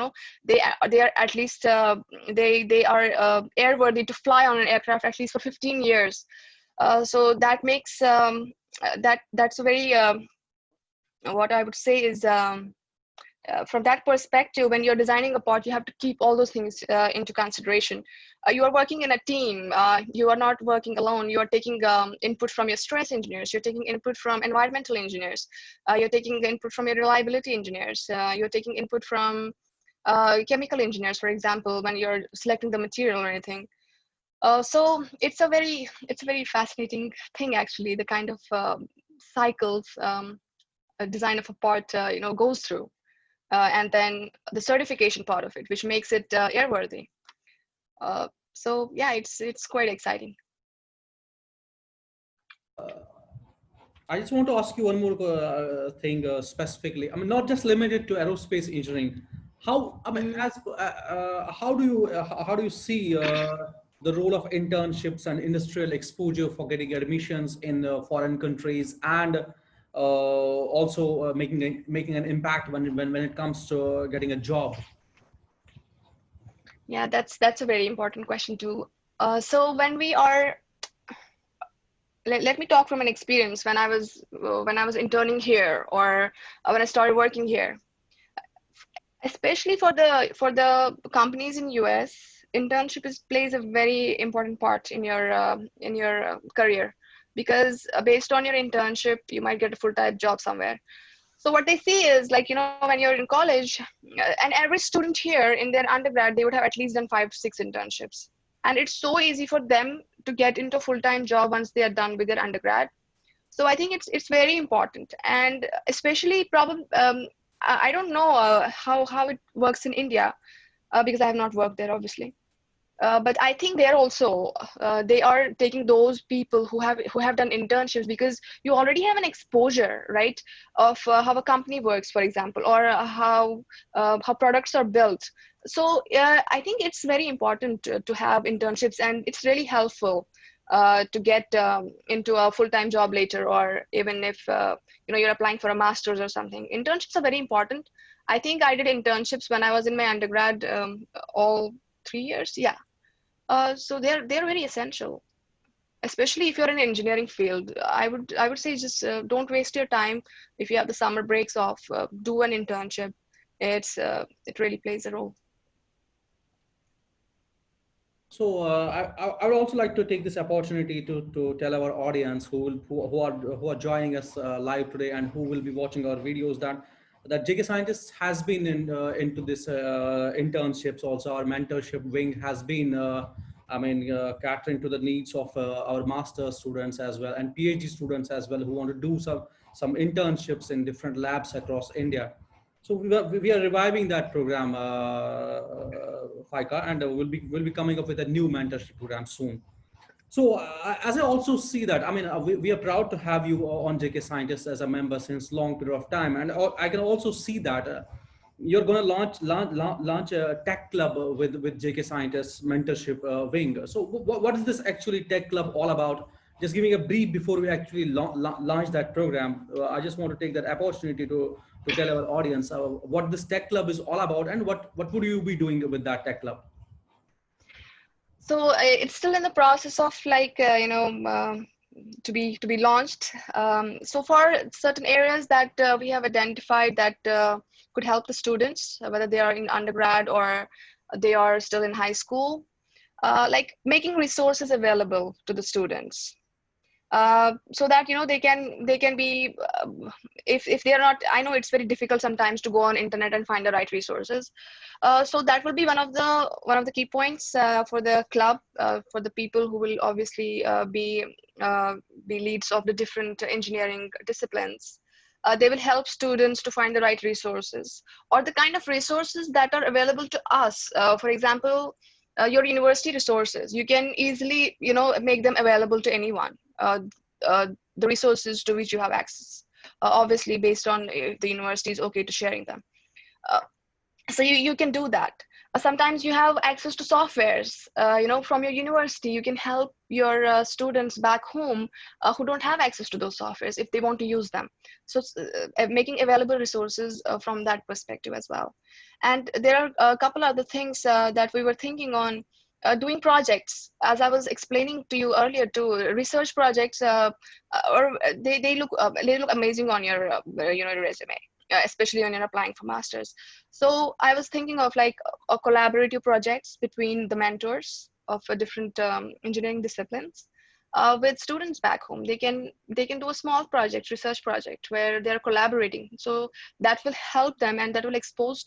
they are at least they are airworthy to fly on an aircraft at least for 15 years. So that makes that's a very what I would say is, from that perspective, when you're designing a part, you have to keep all those things into consideration. You are working in a team. You are not working alone. You are taking input from your stress engineers. You're taking input from environmental engineers. You're taking input from your reliability engineers. You're taking input from chemical engineers, for example, when you're selecting the material or anything. So it's a very fascinating thing, actually, the kind of cycles a design of a part goes through. and then the certification part of it, which makes it airworthy. So yeah, it's quite exciting. I just want to ask you one more thing specifically. I mean, not just limited to aerospace engineering. How I mean, Mhm. as how do you see the role of internships and industrial exposure for getting admissions in foreign countries, and also making an impact when it comes to getting a job? Yeah, that's a very important question too. So when we are, let me talk from an experience when I was interning here, or when I started working here. Especially for the companies in US, internship plays a very important part in your career, because based on your internship you might get a full-time job somewhere. So what they see is, like, when you're in college, and every student here in their undergrad, they would have at least done 5 6 internships, and it's so easy for them to get into a full-time job once they are done with their undergrad. So I think it's very important, and especially probably, I don't know how it works in India, because I have not worked there, obviously. But I think they're also, they are taking those people who have done internships, because you already have an exposure, right, of how a company works, for example, or how products are built. So I think it's very important to have internships, and it's really helpful to get into a full-time job later, or even if you're applying for a master's or something. Internships are very important. I think I did internships when I was in my undergrad, all 3 years. Yeah. So they're very essential, especially if you're in engineering field. I would say, just don't waste your time. If you have the summer breaks off, do an internship. It really plays a role. So I would also like to take this opportunity to tell our audience who are joining us live today, and who will be watching our videos, that JK Scientists has been into this internships also. Our mentorship wing has been catering to the needs of our master students as well, and PhD students as well, who want to do some internships in different labs across India. So we are reviving that program, FICA, and we'll be coming up with a new mentorship program soon. So as I also see that, I mean, we are proud to have you on JK Scientists as a member since long period of time, and I can also see that you're going to launch a tech club with JK Scientists mentorship wing. So what is this actually tech club all about? Just giving a brief before we actually launch that program. I just want to take that opportunity to tell our audience what this tech club is all about, and what would you be doing with that tech club? So it's still in the process of, like, to be launched. So far, certain areas that we have identified that could help the students, whether they are in undergrad or they are still in high school, like making resources available to the students, so that they can be, if they're not, I know it's very difficult sometimes to go on internet and find the right resources. So that will be one of the key points for the club, for the people who will obviously be leads of the different engineering disciplines. They will help students to find the right resources, or the kind of resources that are available to us. For example, your university resources, you can easily make them available to anyone. The resources to which you have access, obviously based on if the university is okay to sharing them. Uh, so you can do that. Sometimes you have access to softwares, from your university. You can help your students back home who don't have access to those softwares, if they want to use them. So making available resources from that perspective as well. And there are a couple other things that we were thinking on. Doing projects, as I was explaining to you earlier, too. Research projects, or they look amazing on your resume, especially when you're applying for masters. So I was thinking of, like, a collaborative projects between the mentors of different engineering disciplines, with students back home. They can do a small project, research project, where they're collaborating. So that will help them, and that will expose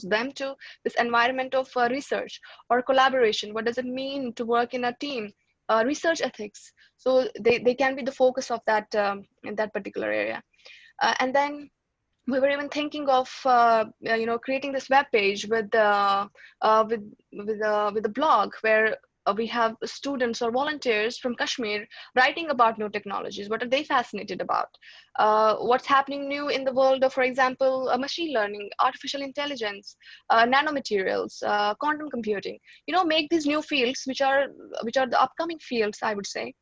them to this environment of research or collaboration. What does it mean to work in a team? Research ethics. So they can be the focus of that in that particular area. And then we were even thinking of creating this web page with a blog where we have students or volunteers from Kashmir writing about new technologies. What are they fascinated about? What's happening new in the world of, for example, machine learning, artificial intelligence, nanomaterials, quantum computing. Make these new fields, which are the upcoming fields, I would say,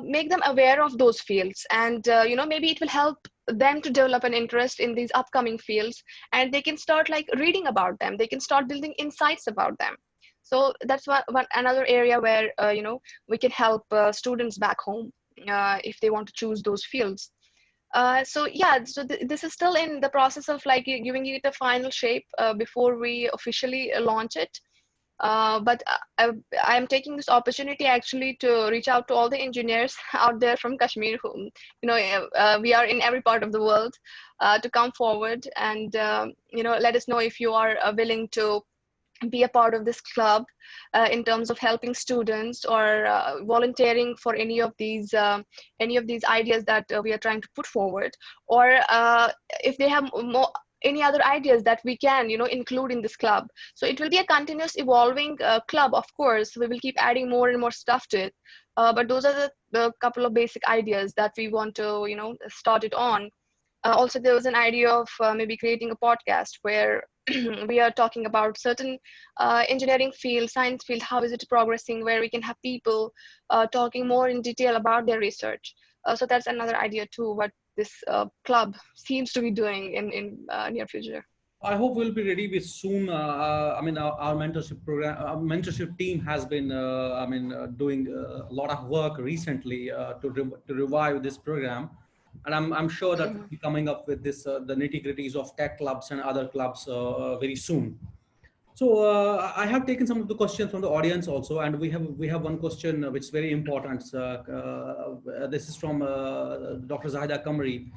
make them aware of those fields, and maybe it will help them to develop an interest in these upcoming fields, and they can start like reading about them, they can start building insights about them. So that's one another area where we can help students back home if they want to choose those fields. So yeah, so this is still in the process of like giving it a final shape before we officially launch it. But I am taking this opportunity actually to reach out to all the engineers out there from Kashmir who, we are in every part of the world, to come forward and, let us know if you are willing to be a part of this club in terms of helping students or volunteering for any of these ideas that we are trying to put forward, or if they have more any other ideas that we can include in this club. So it will be a continuous evolving club. Of course, we will keep adding more and more stuff to it, but those are the couple of basic ideas that we want to start it on. Also, there was an idea of maybe creating a podcast where we are talking about certain engineering field, science field, how is it progressing, where we can have people talking more in detail about their research. So that's another idea too, what this club seems to be doing in near future. I hope we'll be ready with soon. I mean, our mentorship program, our mentorship team has been, doing a lot of work recently to revive this program, and I'm sure that we'll Mhm. be coming up with this the nitty gritties of tech clubs and other clubs very soon. So I have taken some of the questions from the audience also, and we have one question which is very important. This is from Dr. Zahida Kamri,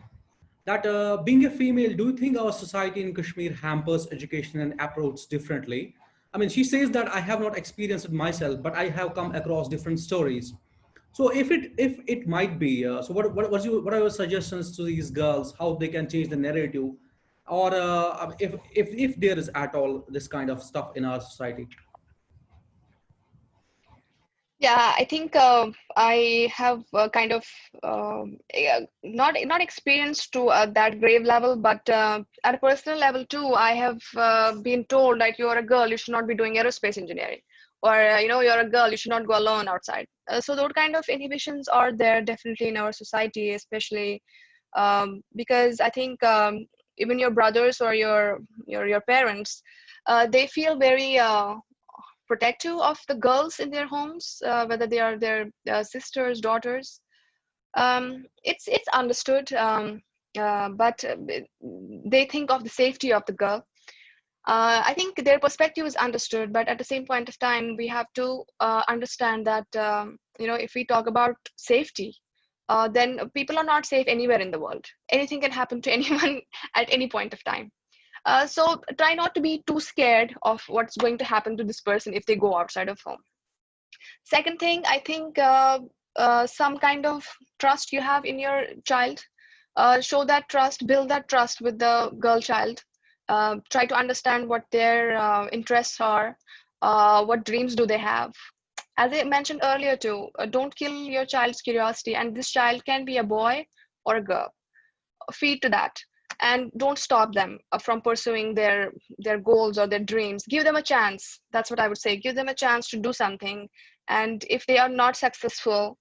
that being a female, do you think our society in Kashmir hampers education and approach differently? I mean, she says that I have not experienced it myself, but I have come across different stories. So if it might be, so what are your suggestions to these girls, how they can change the narrative, or if there is at all this kind of stuff in our society? Yeah, I think I have kind of not experienced to that grave level, but at a personal level too, I have been told that you are a girl, you should not be doing aerospace engineering, or you're a girl, you should not go alone outside. So those kind of inhibitions are there definitely in our society, especially because I think even your brothers or your parents, they feel very protective of the girls in their homes, whether they are their sisters, daughters. It's understood, but they think of the safety of the girl. I think their perspective is understood, but at the same point of time, we have to understand that if we talk about safety, then people are not safe anywhere in the world. Anything can happen to anyone at any point of time. So try not to be too scared of what's going to happen to this person if they go outside of home. Second thing, I think some kind of trust you have in your child. Show that trust, build that trust with the girl child. Try to understand what their interests are, what dreams do they have. As I mentioned earlier too, don't kill your child's curiosity, and this child can be a boy or a girl. Feed to that, and don't stop them from pursuing their goals or their dreams. Give them a chance. That's what I would say. Give them a chance to do something, and if they are not successful,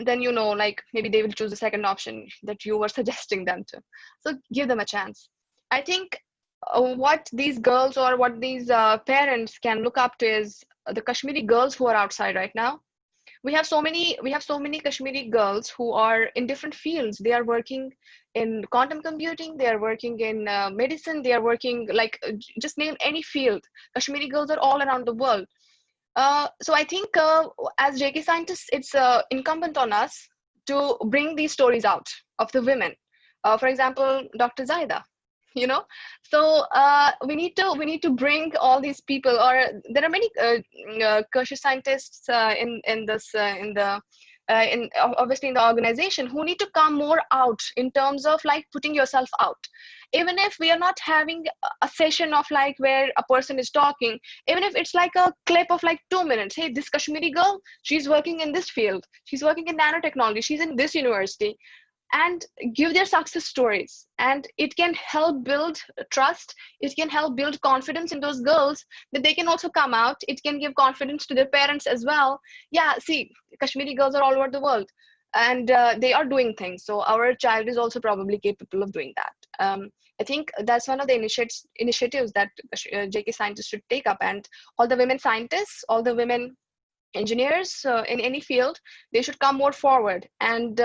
then like maybe they will choose the second option that you were suggesting them to. So give them a chance. I think what these girls or what these parents can look up to is the Kashmiri girls who are outside right now. We have so many Kashmiri girls who are in different fields. They are working in quantum computing, they are working in medicine, they are working like just name any field. Kashmiri girls are all around the world. So I think as JK scientists, it's incumbent on us to bring these stories out of the women. For example, Dr. Zaida, you know. So we need to bring all these people. Or there are many Kurdish scientists in the obviously in the organization, who need to come more out in terms of like putting yourself out. Even if we are not having a session of like where a person is talking, even if it's like a clip of like 2 minutes, hey, this Kashmiri girl, she's working in this field, she's working in nanotechnology, she's in this university, and give their success stories. And it can help build trust, it can help build confidence in those girls, that they can also come out. It can give confidence to their parents as well. Yeah, see, Kashmiri girls are all over the world, and they are doing things, so our child is also probably capable of doing that. I think that's one of the initiatives that JK scientists should take up. And all the women scientists, all the women engineers in any field, they should come more forward and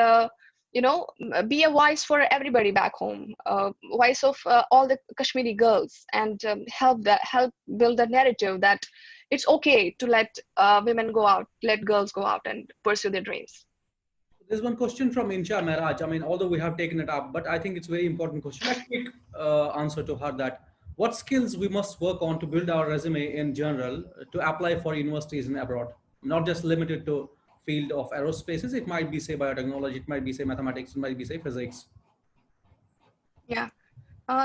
be a voice for everybody back home, voice of all the Kashmiri girls, and help build the narrative that it's okay to let women go out, let girls go out and pursue their dreams. There's one question from Insha Mehraj. I mean, although we have taken it up, but I think it's a very important question. A quick answer to her, that what skills we must work on to build our resume in general to apply for universities in abroad, not just limited to field of aerospaces. It might be say biotechnology, it might be say mathematics, it might be say physics. Yeah.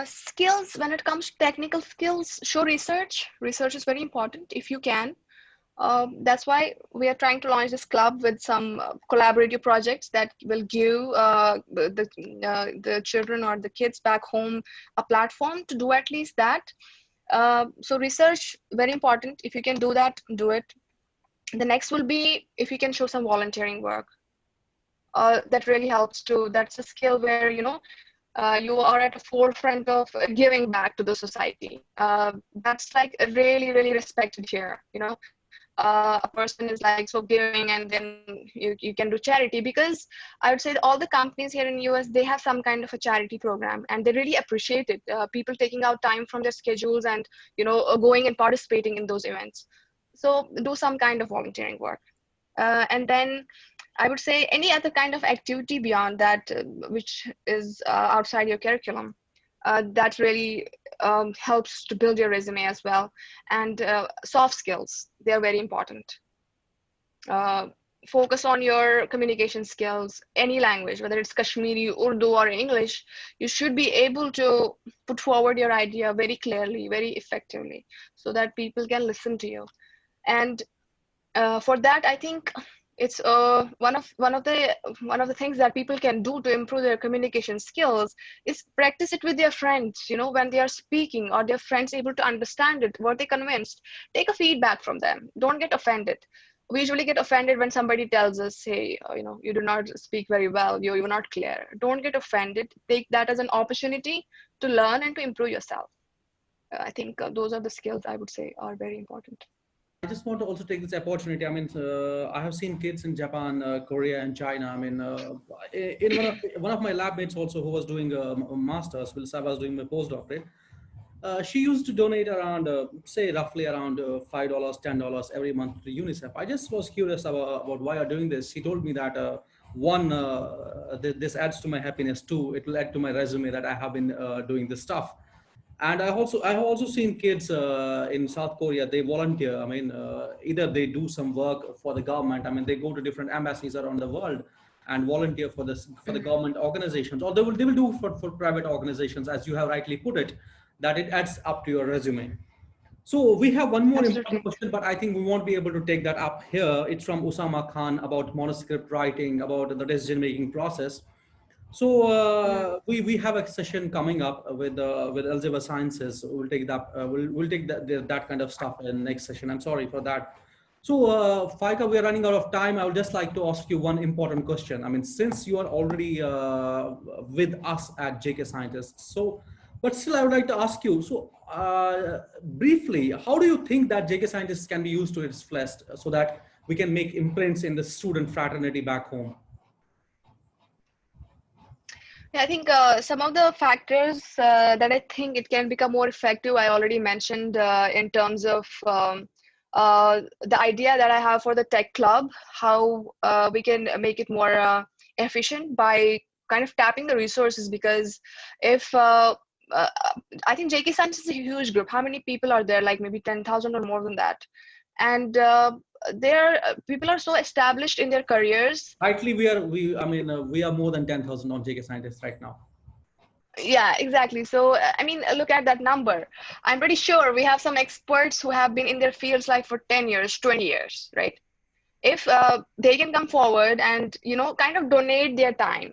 Skills, when it comes to technical skills, show research. Research is very important if you can. That's why we are trying to launch this club with some collaborative projects that will give the children or the kids back home a platform to do at least that. So research, very important. If you can do that, do it. The next will be if you can show some volunteering work. That really helps too. That's a skill where, you are at the forefront of giving back to the society. That's like really, really respected here. A person is like so giving, and then you can do charity, because I would say all the companies here in US, they have some kind of a charity program, and they really appreciate it. People taking out time from their schedules and going and participating in those events. So do some kind of volunteering work, and then I would say any other kind of activity beyond that, which is outside your curriculum, that really helps to build your resume as well. And soft skills, they're very important. Focus on your communication skills, any language, whether it's Kashmiri, Urdu, or English. You should be able to put forward your idea very clearly, very effectively, so that people can listen to you. And for that, I think it's one of the things that people can do to improve their communication skills is practice it with their friends. When they are speaking, or their friends able to understand it, what they convinced, take a feedback from them. Don't get offended. We usually get offended when somebody tells us, hey, you do not speak very well, you're not clear. Don't get offended. Take that as an opportunity to learn and to improve yourself. I think those are the skills I would say are very important. I just want to also take this opportunity. I mean, I have seen kids in Japan, Korea, and China. I mean, in one of my lab mates also, who was doing a master's, while I was doing my postdoctorate. She used to donate around, say, roughly around $5, $10 every month to UNICEF. I just was curious about why you're doing this. She told me that one, this adds to my happiness. Two, it will add to my resume that I have been doing this stuff. And I have also seen kids in South Korea. They volunteer. I mean, either they do some work for the government. I mean, they go to different embassies around the world and volunteer for the government organizations, or they will do for private organizations, as you have rightly put it, that it adds up to your resume. So we have one more important Absolutely. question, but I think we won't be able to take that up here. It's from Usama Khan about manuscript writing, about the decision-making process. So we have a session coming up with Algebra Sciences. We'll take that we'll take that kind of stuff in next session. I'm sorry for that. So Faiqa, we are running out of time. I would just like to ask you one important question. I mean, since you are already with us at JK Scientists, so but still I would like to ask you. So briefly, how do you think that JK Scientists can be used to its fullest, so that we can make imprints in the student fraternity back home? Yeah, I think some of the factors that I think it can become more effective, I already mentioned in terms of the idea that I have for the tech club, how we can make it more efficient by kind of tapping the resources. Because if I think JK Science is a huge group. How many people are there? Like maybe 10,000 or more than that. And people are so established in their careers. Rightly, we are more than 10,000 non-JK scientists right now. Yeah, exactly. So, I mean, look at that number. I'm pretty sure we have some experts who have been in their fields like for 10 years, 20 years, right? If they can come forward and, kind of donate their time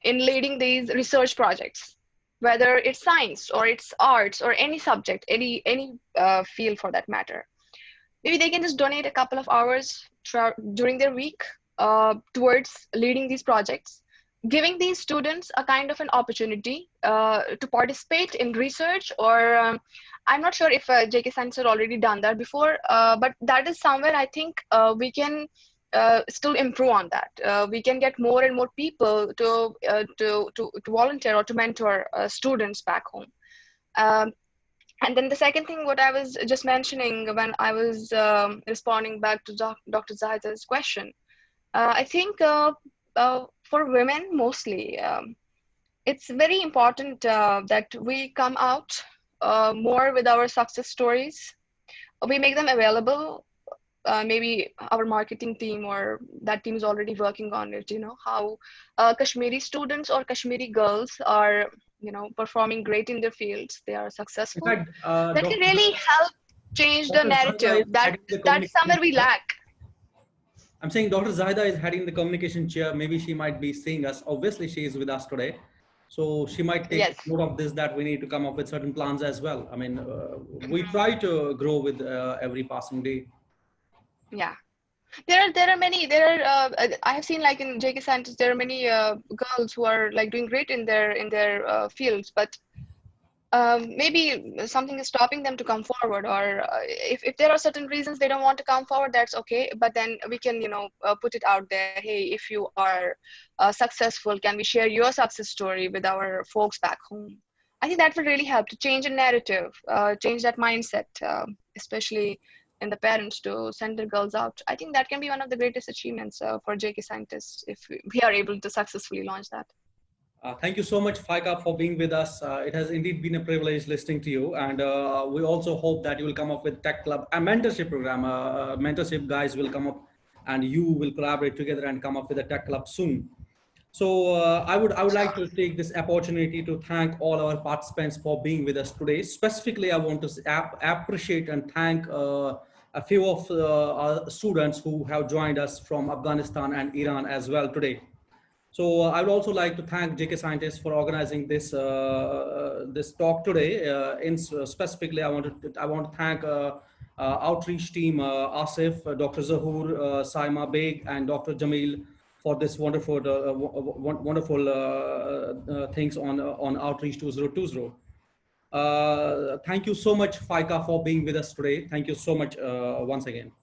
in leading these research projects, whether it's science or it's arts or any subject, any field for that matter. Maybe they can just donate a couple of hours during their week towards leading these projects, giving these students a kind of an opportunity to participate in research. Or I'm not sure if JK Science had already done that before, but that is somewhere I think we can still improve on that. We can get more and more people to volunteer or to mentor students back home. Um, and then the second thing, what I was just mentioning when I was responding back to Dr. Zahida's question, I think for women mostly, it's very important that we come out more with our success stories. We make them available. Maybe our marketing team or that team is already working on it, how Kashmiri students or Kashmiri girls are, performing great in their fields. They are In successful. fact, That can really help change the Dr. Zahida narrative. is That heading the that's communication somewhere we chair. lack. I'm saying Dr. Zahida is heading the communication chair. Maybe she might be seeing us. Obviously, she is with us today. So she might take Yes. note of this, that we need to come up with certain plans as well. I mean, we Mhm. try to grow with every passing day. Yeah. There are many. I have seen like in JK Scientist, there are many girls who are like doing great in their fields, but maybe something is stopping them to come forward, or if there are certain reasons they don't want to come forward, that's okay. But then we can, put it out there. Hey, if you are successful, can we share your success story with our folks back home? I think that will really help to change a narrative, change that mindset, especially in the parents to send their girls out. I think that can be one of the greatest achievements for JK Scientists if we are able to successfully launch that. Thank you so much, Faiqa, for being with us. It has indeed been a privilege listening to you. And we also hope that you will come up with Tech Club, a mentorship program. Mentorship guys will come up and you will collaborate together and come up with a Tech Club soon. So I would like to take this opportunity to thank all our participants for being with us today. Specifically, I want to appreciate and thank a few of our students who have joined us from Afghanistan and Iran as well today. So I would also like to thank JK Scientists for organizing this talk today. Specifically, I want to thank outreach team Asif, Dr. Zahur, Saima Beg, and Dr. Jamil for this wonderful things on Outreach 2020. Thank you so much, Faiqa, for being with us today. Thank you so much once again.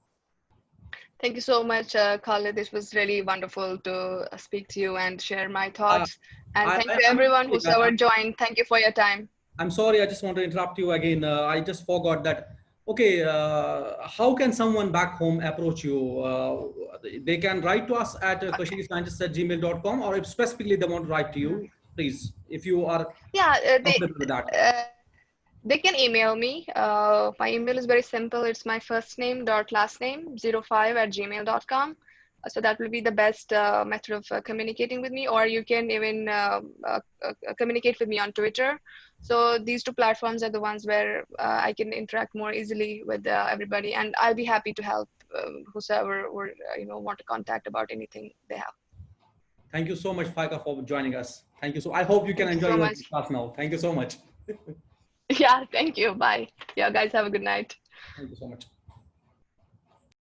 Thank you so much, Khalid. This was really wonderful to speak to you and share my Uh, thoughts. And thank you, I'm everyone sorry, whosoever joined. Thank you for your time. I'm sorry, I just want to interrupt you again. I just forgot that. Okay, how can someone back home approach you? They can write to us at Okay. kashmiriscientists@gmail.com, or if specifically they want to write to you, please, if you are Yeah, comfortable with that. they can email me. My email is very simple. It's my first name dot last name 05@gmail.com. So that will be the best method of communicating with me, or you can even communicate with me on Twitter. So these two platforms are the ones where I can interact more easily with everybody, and I'll be happy to help whosoever or want to contact about anything they have. Thank you so much, Faika, for joining us. Thank you. So I hope you can Thank you enjoy so your much. class now. Thank you so much. Yeah, thank you. Bye. Yeah, guys, have a good night. Thank you so much.